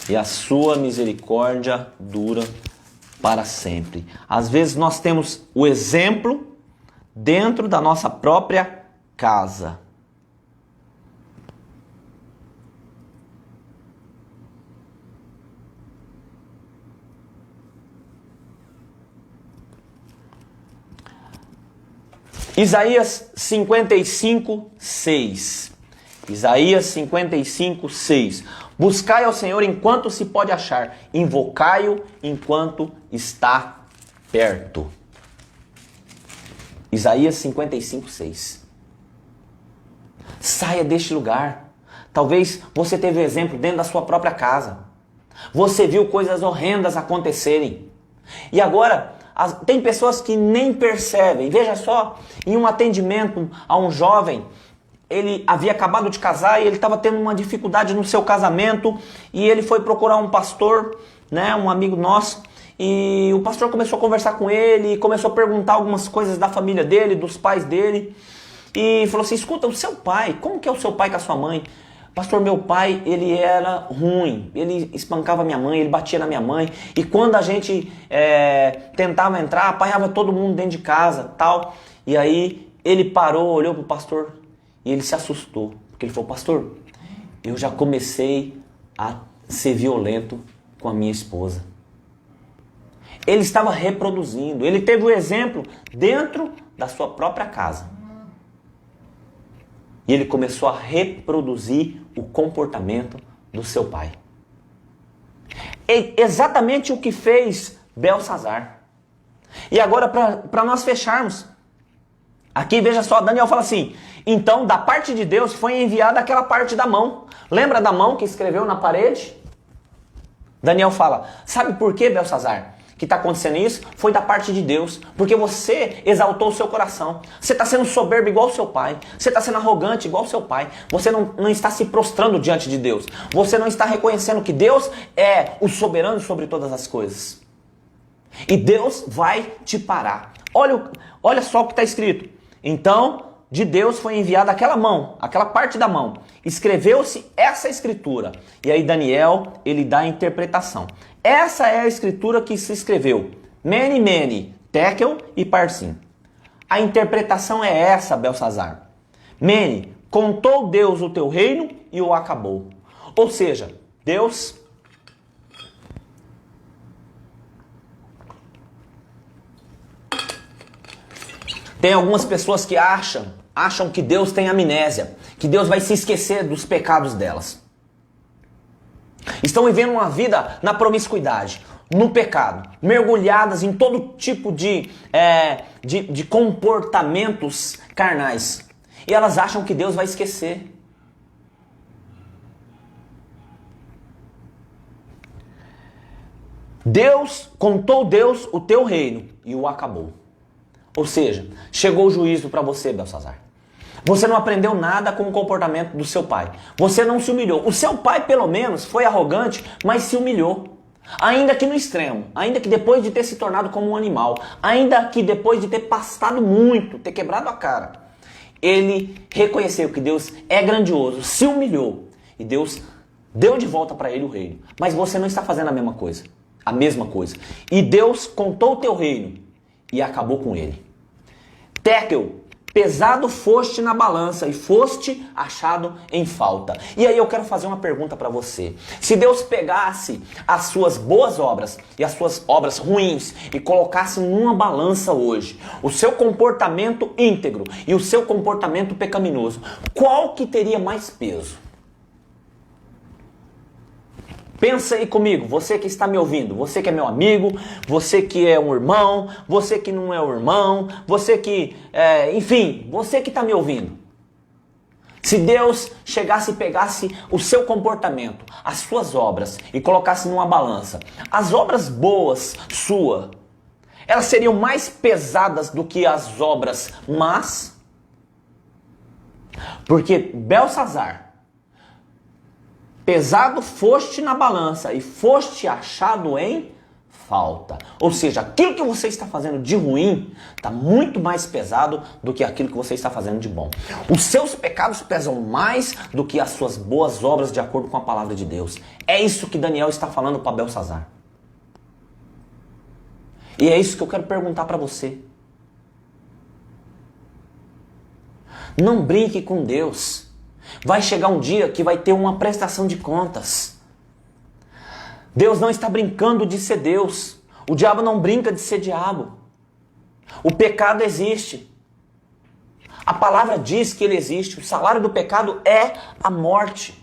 E a sua misericórdia dura para sempre. Às vezes nós temos o exemplo dentro da nossa própria casa. Isaías 55, 6. Isaías 55, 6. Buscai ao Senhor enquanto se pode achar, invocai-o enquanto está perto. Isaías 55, 6. Saia deste lugar. Talvez você teve exemplo dentro da sua própria casa. Você viu coisas horrendas acontecerem. E agora tem pessoas que nem percebem. Veja só, em um atendimento a um jovem, ele havia acabado de casar e ele estava tendo uma dificuldade no seu casamento e ele foi procurar um pastor, né, um amigo nosso, e o pastor começou a conversar com ele e começou a perguntar algumas coisas da família dele, dos pais dele, e falou assim: escuta, o seu pai, como que é o seu pai com a sua mãe? Pastor, meu pai, ele era ruim, ele espancava minha mãe, ele batia na minha mãe, e quando a gente tentava entrar, apanhava todo mundo dentro de casa, tal. E aí ele parou, olhou pro pastor e ele se assustou, porque ele falou: pastor, eu já comecei a ser violento com a minha esposa. Ele estava reproduzindo, ele teve o exemplo dentro da sua própria casa. E ele começou a reproduzir o comportamento do seu pai. Exatamente o que fez Belsazzar. E agora, para nós fecharmos, aqui veja só, Daniel fala assim: então da parte de Deus foi enviada aquela parte da mão. Lembra da mão que escreveu na parede? Daniel fala: sabe por que, Belsazzar, que está acontecendo isso? Foi da parte de Deus, porque você exaltou o seu coração. Você está sendo soberbo igual o seu pai. Você está sendo arrogante igual o seu pai. Você não está se prostrando diante de Deus. Você não está reconhecendo que Deus é o soberano sobre todas as coisas. E Deus vai te parar. Olha só o que está escrito. Então, de Deus foi enviada aquela mão, aquela parte da mão. Escreveu-se essa escritura. E aí Daniel, ele dá a interpretação. Essa é a escritura que se escreveu: Mene, Mene, Tekel e Parsim. A interpretação é essa, Belsazzar. Mene, contou Deus o teu reino e o acabou. Ou seja, Deus Tem algumas pessoas que acham que Deus tem amnésia, que Deus vai se esquecer dos pecados delas. Estão vivendo uma vida na promiscuidade, no pecado, mergulhadas em todo tipo de comportamentos carnais. E elas acham que Deus vai esquecer. Contou Deus o teu reino e o acabou. Ou seja, chegou o juízo para você, Belsazar. Você não aprendeu nada com o comportamento do seu pai. Você não se humilhou. O seu pai, pelo menos, foi arrogante, mas se humilhou. Ainda que no extremo. Ainda que depois de ter se tornado como um animal. Ainda que depois de ter pastado muito, ter quebrado a cara. Ele reconheceu que Deus é grandioso, se humilhou. E Deus deu de volta para ele o reino. Mas você não está fazendo a mesma coisa. A mesma coisa. E Deus contou o teu reino e acabou com ele. Téquel, pesado foste na balança e foste achado em falta. E aí eu quero fazer uma pergunta para você. Se Deus pegasse as suas boas obras e as suas obras ruins e colocasse numa balança hoje, o seu comportamento íntegro e o seu comportamento pecaminoso, qual que teria mais peso? Pensa aí comigo, você que está me ouvindo, você que é meu amigo, você que é um irmão, você que não é um irmão, você que, enfim, você que está me ouvindo. Se Deus chegasse e pegasse o seu comportamento, as suas obras e colocasse numa balança, as obras boas sua, elas seriam mais pesadas do que as obras más? Porque Belsazar, pesado foste na balança e foste achado em falta. Ou seja, aquilo que você está fazendo de ruim está muito mais pesado do que aquilo que você está fazendo de bom. Os seus pecados pesam mais do que as suas boas obras de acordo com a palavra de Deus. É isso que Daniel está falando para Belsazar. E é isso que eu quero perguntar para você. Não brinque com Deus. Vai chegar um dia que vai ter uma prestação de contas. Deus não está brincando de ser Deus. O diabo não brinca de ser diabo. O pecado existe. A palavra diz que ele existe. O salário do pecado é a morte.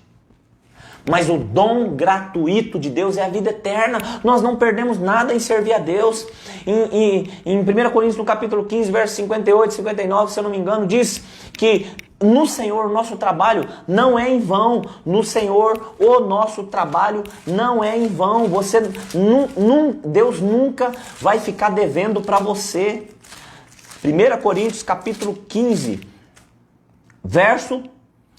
Mas o dom gratuito de Deus é a vida eterna. Nós não perdemos nada em servir a Deus. Em 1 Coríntios, no capítulo 15, versos 58 e 59, se eu não me engano, diz que no Senhor o nosso trabalho não é em vão. No Senhor o nosso trabalho não é em vão. Deus nunca vai ficar devendo para você. 1 Coríntios, capítulo 15, verso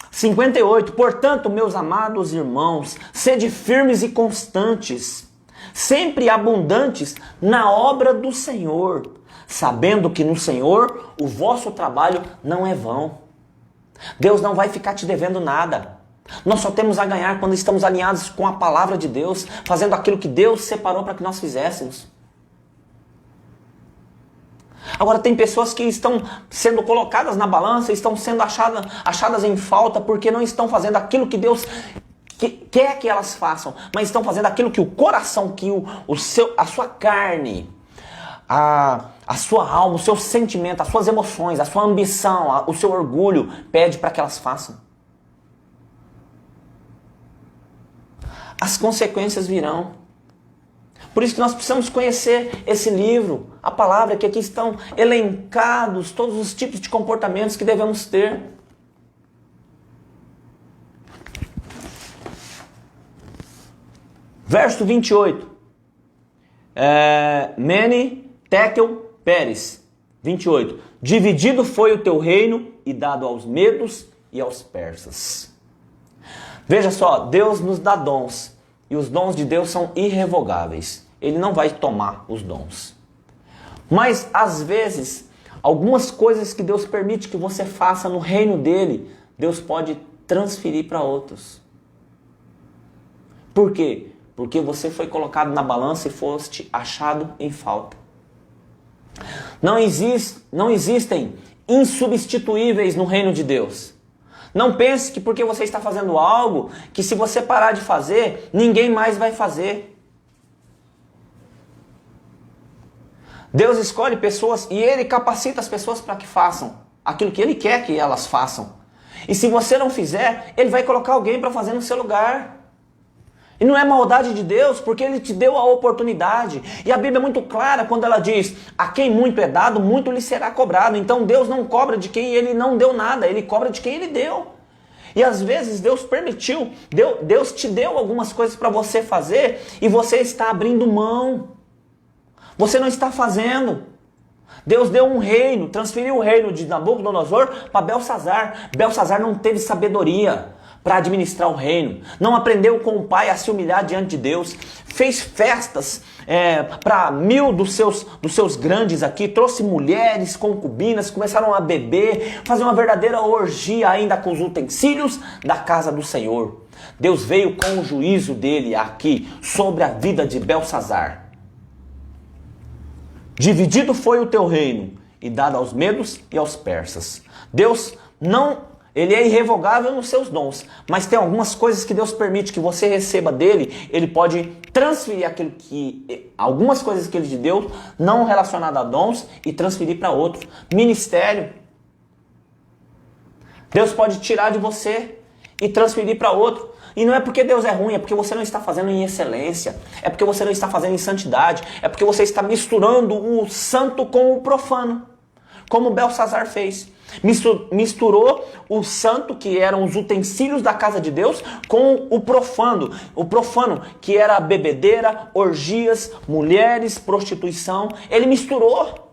58. Portanto, meus amados irmãos, sede firmes e constantes, sempre abundantes na obra do Senhor, sabendo que no Senhor o vosso trabalho não é vão. Deus não vai ficar te devendo nada. Nós só temos a ganhar quando estamos alinhados com a palavra de Deus, fazendo aquilo que Deus separou para que nós fizéssemos. Agora tem pessoas que estão sendo colocadas na balança, estão sendo achadas em falta porque não estão fazendo aquilo que Deus quer que elas façam, mas estão fazendo aquilo que o coração, que a sua carne, a sua alma, o seu sentimento, as suas emoções, a sua ambição, o seu orgulho pede para que elas façam. As consequências virão. Por isso que nós precisamos conhecer esse livro, a palavra, que aqui estão elencados todos os tipos de comportamentos que devemos ter. Verso 28. Mene, Téquel, Pérez. 28. Dividido foi o teu reino e dado aos medos e aos persas. Veja só, Deus nos dá dons. E os dons de Deus são irrevogáveis. Ele não vai tomar os dons. Mas, às vezes, algumas coisas que Deus permite que você faça no reino dele, Deus pode transferir para outros. Por quê? Porque você foi colocado na balança e foste achado em falta. Não existem insubstituíveis no reino de Deus. Não pense que porque você está fazendo algo, que se você parar de fazer, ninguém mais vai fazer. Deus escolhe pessoas e Ele capacita as pessoas para que façam aquilo que Ele quer que elas façam. E se você não fizer, Ele vai colocar alguém para fazer no seu lugar. E não é maldade de Deus, porque Ele te deu a oportunidade. E a Bíblia é muito clara quando ela diz: a quem muito é dado, muito lhe será cobrado. Então Deus não cobra de quem Ele não deu nada, Ele cobra de quem Ele deu. E às vezes Deus permitiu, Deus te deu algumas coisas para você fazer e você está abrindo mão. Você não está fazendo. Deus deu um reino, transferiu o reino de Nabucodonosor para Belsazar. Belsazar não teve sabedoria para administrar o reino. Não aprendeu com o pai a se humilhar diante de Deus. Fez festas para 1000 dos seus grandes aqui. Trouxe mulheres, concubinas, começaram a beber. Fazer uma verdadeira orgia ainda com os utensílios da casa do Senhor. Deus veio com o juízo dele aqui sobre a vida de Belsazar. Dividido foi o teu reino e dado aos medos e aos persas. Deus Ele é irrevogável nos seus dons, mas tem algumas coisas que Deus permite que você receba dele. Ele pode transferir algumas coisas que ele te deu, não relacionadas a dons, e transferir para outro. Ministério. Deus pode tirar de você e transferir para outro. E não é porque Deus é ruim, é porque você não está fazendo em excelência. É porque você não está fazendo em santidade. É porque você está misturando o santo com o profano. Como Belsazar fez. Misturou o santo, que eram os utensílios da casa de Deus, com o profano. O profano, que era bebedeira, orgias, mulheres, prostituição. Ele misturou.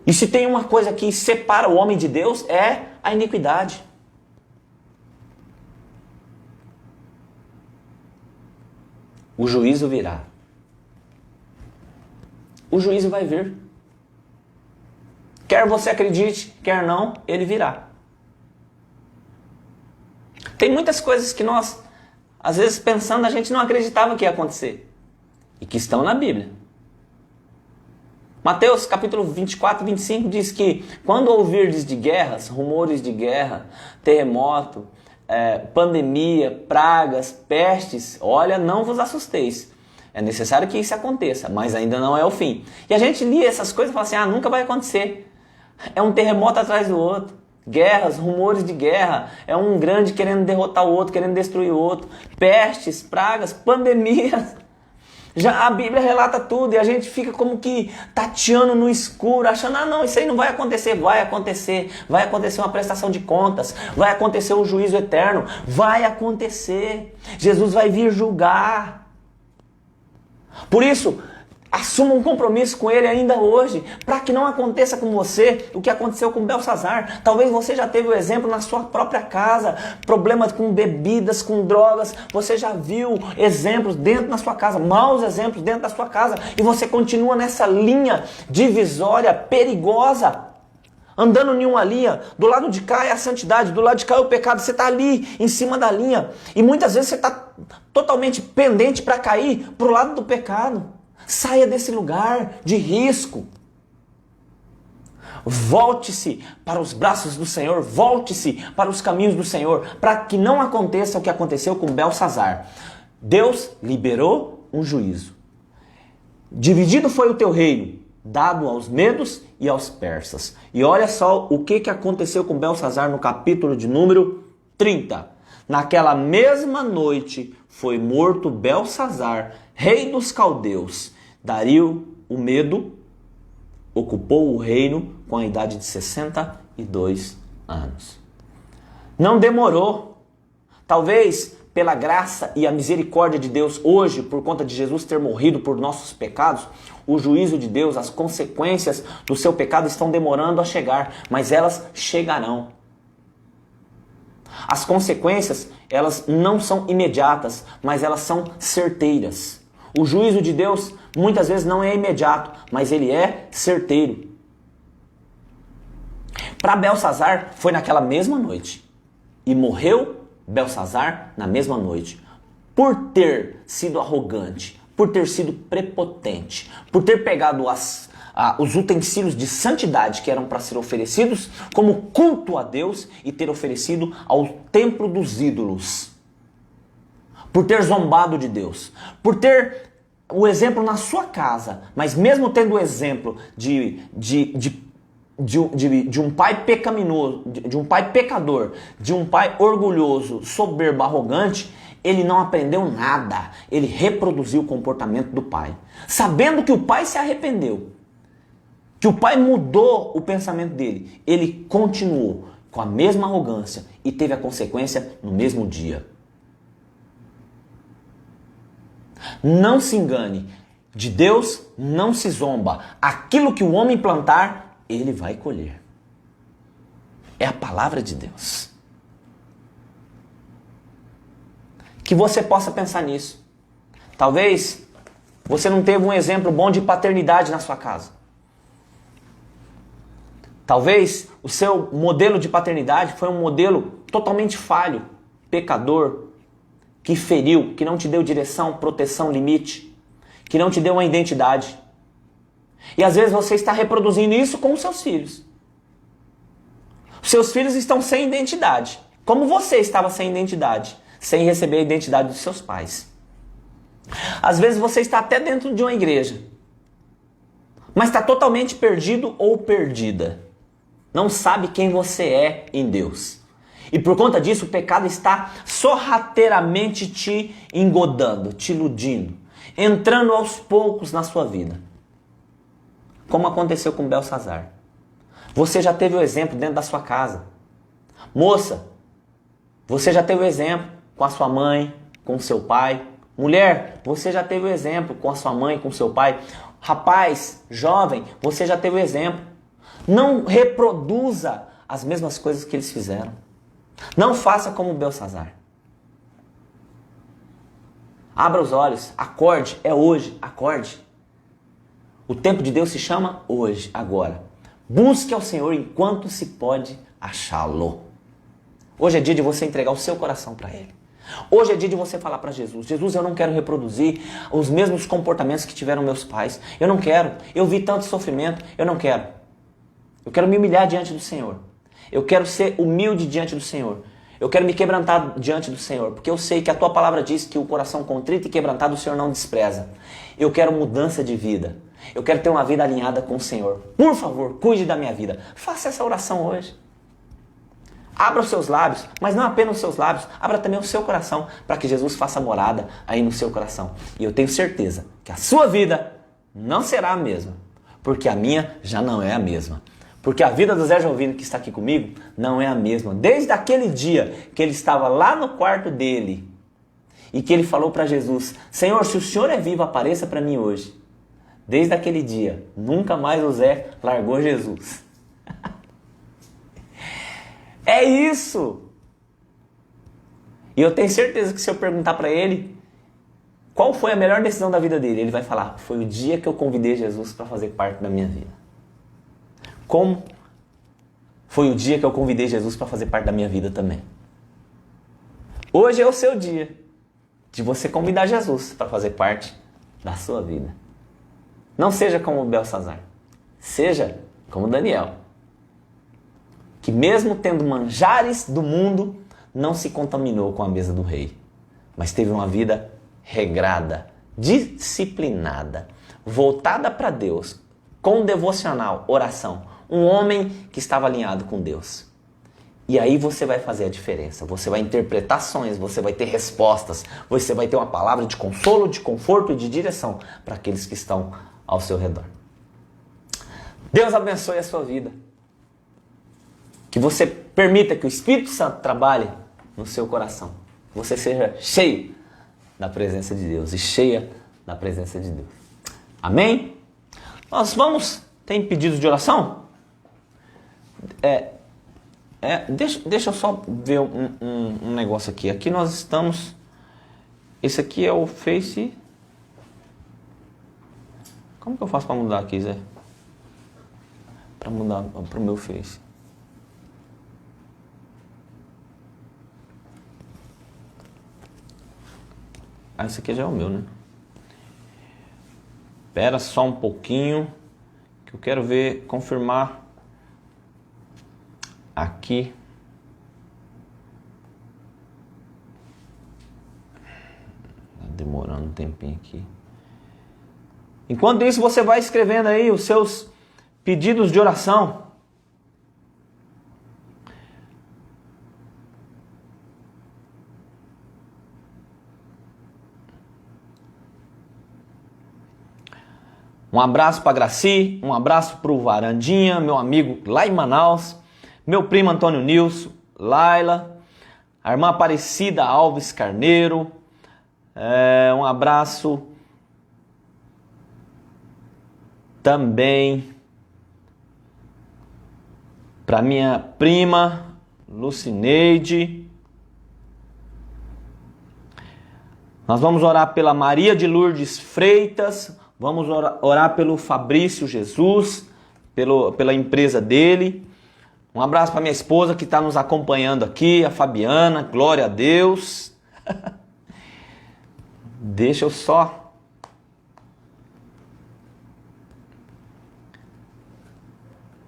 E se tem uma coisa que separa o homem de Deus, é a iniquidade. O juízo virá. O juízo vai vir. Quer você acredite, quer não, ele virá. Tem muitas coisas que nós, às vezes pensando, a gente não acreditava que ia acontecer. E que estão na Bíblia. Mateus capítulo 24, 25 diz que quando ouvirdes de guerras, rumores de guerra, terremoto, pandemia, pragas, pestes, olha, não vos assusteis. É necessário que isso aconteça, mas ainda não é o fim. E a gente lia essas coisas e fala assim, nunca vai acontecer. É um terremoto atrás do outro. Guerras, rumores de guerra. É um grande querendo derrotar o outro, querendo destruir o outro. Pestes, pragas, pandemias. Já a Bíblia relata tudo e a gente fica como que tateando no escuro, achando, não, isso aí não vai acontecer. Vai acontecer. Vai acontecer uma prestação de contas. Vai acontecer o juízo eterno. Vai acontecer. Jesus vai vir julgar. Por isso, assuma um compromisso com Ele ainda hoje, para que não aconteça com você o que aconteceu com Belsazar. Talvez você já teve o exemplo na sua própria casa, problemas com bebidas, com drogas. Você já viu exemplos dentro da sua casa, maus exemplos dentro da sua casa, e você continua nessa linha divisória perigosa, andando em uma linha. Do lado de cá é a santidade, do lado de cá é o pecado. Você está ali em cima da linha, e muitas vezes você está totalmente pendente para cair para o lado do pecado. Saia desse lugar de risco. Volte-se para os braços do Senhor. Volte-se para os caminhos do Senhor. Para que não aconteça o que aconteceu com Belsazar. Deus liberou um juízo. Dividido foi o teu reino, dado aos medos e aos persas. E olha só o que aconteceu com Belsazar no capítulo de número 30. Naquela mesma noite foi morto Belsazar, rei dos caldeus. Dario, o medo, ocupou o reino com a idade de 62 anos. Não demorou. Talvez pela graça e a misericórdia de Deus hoje, por conta de Jesus ter morrido por nossos pecados, o juízo de Deus, as consequências do seu pecado estão demorando a chegar, mas elas chegarão. As consequências, elas não são imediatas, mas elas são certeiras. O juízo de Deus muitas vezes não é imediato, mas ele é certeiro. Para Belsazar foi naquela mesma noite. E morreu Belsazar na mesma noite. Por ter sido arrogante, por ter sido prepotente, por ter pegado os utensílios de santidade que eram para ser oferecidos como culto a Deus e ter oferecido ao templo dos ídolos. Por ter zombado de Deus, por ter o exemplo na sua casa, mas mesmo tendo o exemplo de um pai pecaminoso, de um pai pecador, de um pai orgulhoso, soberbo, arrogante, ele não aprendeu nada. Ele reproduziu o comportamento do pai. Sabendo que o pai se arrependeu, que o pai mudou o pensamento dele, ele continuou com a mesma arrogância e teve a consequência no mesmo dia. Não se engane, de Deus não se zomba. Aquilo que o homem plantar, ele vai colher. É a palavra de Deus. Que você possa pensar nisso. Talvez você não teve um exemplo bom de paternidade na sua casa. Talvez o seu modelo de paternidade foi um modelo totalmente falho, pecador, que feriu, que não te deu direção, proteção, limite, que não te deu uma identidade. E às vezes você está reproduzindo isso com os seus filhos. Os seus filhos estão sem identidade, como você estava sem identidade, sem receber a identidade dos seus pais. Às vezes você está até dentro de uma igreja, mas está totalmente perdido ou perdida. Não sabe quem você é em Deus. E por conta disso o pecado está sorrateiramente te engodando, te iludindo, entrando aos poucos na sua vida. Como aconteceu com Belsazar. Você já teve o exemplo dentro da sua casa. Moça, você já teve o exemplo com a sua mãe, com o seu pai. Mulher, você já teve o exemplo com a sua mãe, com o seu pai. Rapaz, jovem, você já teve o exemplo. Não reproduza as mesmas coisas que eles fizeram. Não faça como Belsazar. Abra os olhos, acorde, é hoje, acorde. O tempo de Deus se chama hoje, agora. Busque ao Senhor enquanto se pode achá-lo. Hoje é dia de você entregar o seu coração para Ele. Hoje é dia de você falar para Jesus: Jesus, eu não quero reproduzir os mesmos comportamentos que tiveram meus pais. Eu não quero. Eu vi tanto sofrimento. Eu não quero. Eu quero me humilhar diante do Senhor. Eu quero ser humilde diante do Senhor. Eu quero me quebrantar diante do Senhor, porque eu sei que a Tua palavra diz que o coração contrito e quebrantado o Senhor não despreza. Eu quero mudança de vida. Eu quero ter uma vida alinhada com o Senhor. Por favor, cuide da minha vida. Faça essa oração hoje. Abra os seus lábios, mas não apenas os seus lábios, abra também o seu coração, para que Jesus faça morada aí no seu coração. E eu tenho certeza que a sua vida não será a mesma, porque a minha já não é a mesma. Porque a vida do Zé Jovino, que está aqui comigo, não é a mesma. Desde aquele dia que ele estava lá no quarto dele e que ele falou para Jesus: Senhor, se o Senhor é vivo, apareça para mim hoje. Desde aquele dia, nunca mais o Zé largou Jesus. É isso! E eu tenho certeza que se eu perguntar para ele qual foi a melhor decisão da vida dele, ele vai falar: foi o dia que eu convidei Jesus para fazer parte da minha vida. Como foi o dia que eu convidei Jesus para fazer parte da minha vida também. Hoje é o seu dia de você convidar Jesus para fazer parte da sua vida. Não seja como Belsazar. Seja como Daniel, que mesmo tendo manjares do mundo, não se contaminou com a mesa do rei, mas teve uma vida regrada, disciplinada, voltada para Deus, com devocional, oração. Um homem que estava alinhado com Deus. E aí você vai fazer a diferença. Você vai interpretar sonhos, você vai ter respostas, você vai ter uma palavra de consolo, de conforto e de direção para aqueles que estão ao seu redor. Deus abençoe a sua vida. Que você permita que o Espírito Santo trabalhe no seu coração. Que você seja cheio da presença de Deus e cheia da presença de Deus. Amém? Nós vamos... Tem pedidos de oração? Deixa eu só ver um negócio aqui. Aqui nós estamos... Esse aqui é o Face... Como que eu faço para mudar aqui, Zé? Para mudar para o meu Face. Ah, esse aqui já é o meu, né? Espera só um pouquinho, que eu quero ver, confirmar aqui. Tá demorando um tempinho aqui. Enquanto isso, você vai escrevendo aí os seus pedidos de oração. Um abraço para Graci, um abraço para o Varandinha, meu amigo lá em Manaus, meu primo Antônio Nilson, Laila, a irmã Aparecida Alves Carneiro, um abraço também para minha prima Lucineide. Nós vamos orar pela Maria de Lourdes Freitas. Vamos orar pelo Fabrício Jesus, pela empresa dele. Um abraço para minha esposa que está nos acompanhando aqui, a Fabiana. Glória a Deus. Deixa eu só...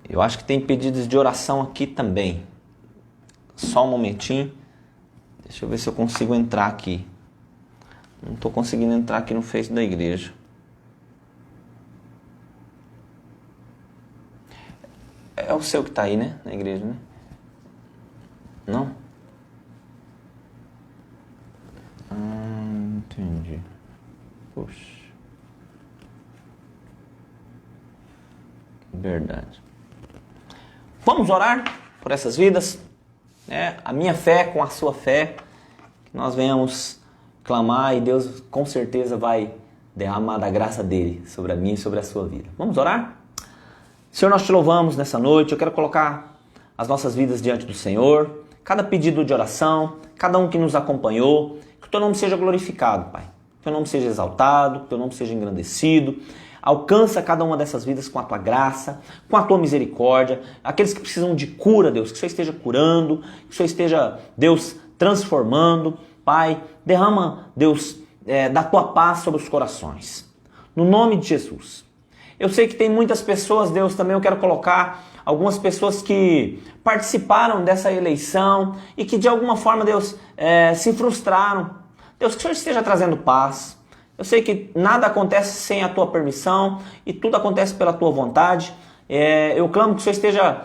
Eu acho que tem pedidos de oração aqui também. Só um momentinho. Deixa eu ver se eu consigo entrar aqui. Não estou conseguindo entrar aqui no Face da igreja. É o seu que está aí, né? Na igreja, né? Não? Entendi. Poxa. Verdade. Vamos orar por essas vidas? A minha fé com a sua fé. Que nós venhamos clamar e Deus com certeza vai derramar da graça dele sobre a minha e sobre a sua vida. Vamos orar? Senhor, nós te louvamos nessa noite. Eu quero colocar as nossas vidas diante do Senhor. Cada pedido de oração, cada um que nos acompanhou. Que o teu nome seja glorificado, Pai. Que o teu nome seja exaltado, que o teu nome seja engrandecido. Alcança cada uma dessas vidas com a tua graça, com a tua misericórdia. Aqueles que precisam de cura, Deus, que o Senhor esteja curando, que o Senhor esteja, Deus, transformando. Pai, derrama, Deus, da tua paz sobre os corações. No nome de Jesus. Eu sei que tem muitas pessoas, Deus, também eu quero colocar algumas pessoas que participaram dessa eleição e que de alguma forma, Deus, se frustraram. Deus, que o Senhor esteja trazendo paz. Eu sei que nada acontece sem a tua permissão e tudo acontece pela tua vontade. Eu clamo que o Senhor esteja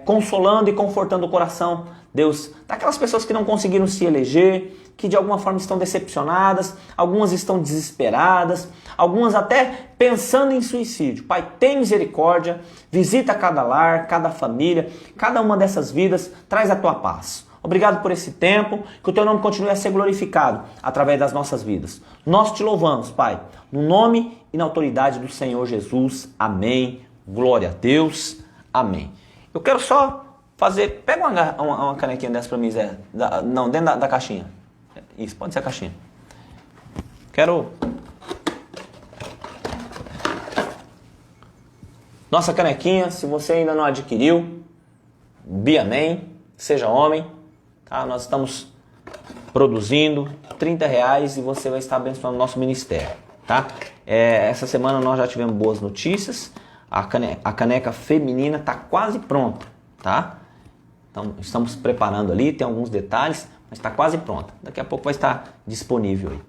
consolando e confortando o coração, Deus, daquelas pessoas que não conseguiram se eleger, que de alguma forma estão decepcionadas, algumas estão desesperadas, algumas até pensando em suicídio. Pai, tem misericórdia, visita cada lar, cada família, cada uma dessas vidas, traz a tua paz. Obrigado por esse tempo, que o teu nome continue a ser glorificado através das nossas vidas. Nós te louvamos, Pai, no nome e na autoridade do Senhor Jesus. Amém. Glória a Deus. Amém. Eu quero só fazer... Pega uma canequinha dessa para mim, Zé. Não, dentro da caixinha. Isso, pode ser a caixinha. Quero... Nossa canequinha, se você ainda não adquiriu, Amém, seja homem, tá? Nós estamos produzindo R$30 e você vai estar abençoando o nosso ministério, tá? Essa semana nós já tivemos boas notícias, a caneca feminina está quase pronta, tá? Então estamos preparando ali, tem alguns detalhes, mas está quase pronta. Daqui a pouco vai estar disponível aí.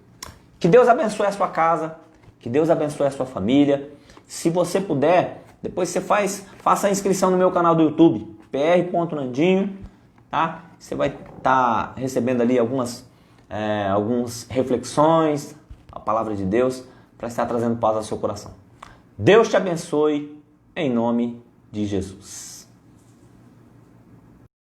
Que Deus abençoe a sua casa, que Deus abençoe a sua família. Se você puder, depois você faça a inscrição no meu canal do YouTube, pr.nandinho, tá? Você vai estar recebendo ali algumas reflexões, a palavra de Deus, para estar trazendo paz ao seu coração. Deus te abençoe, em nome de Jesus.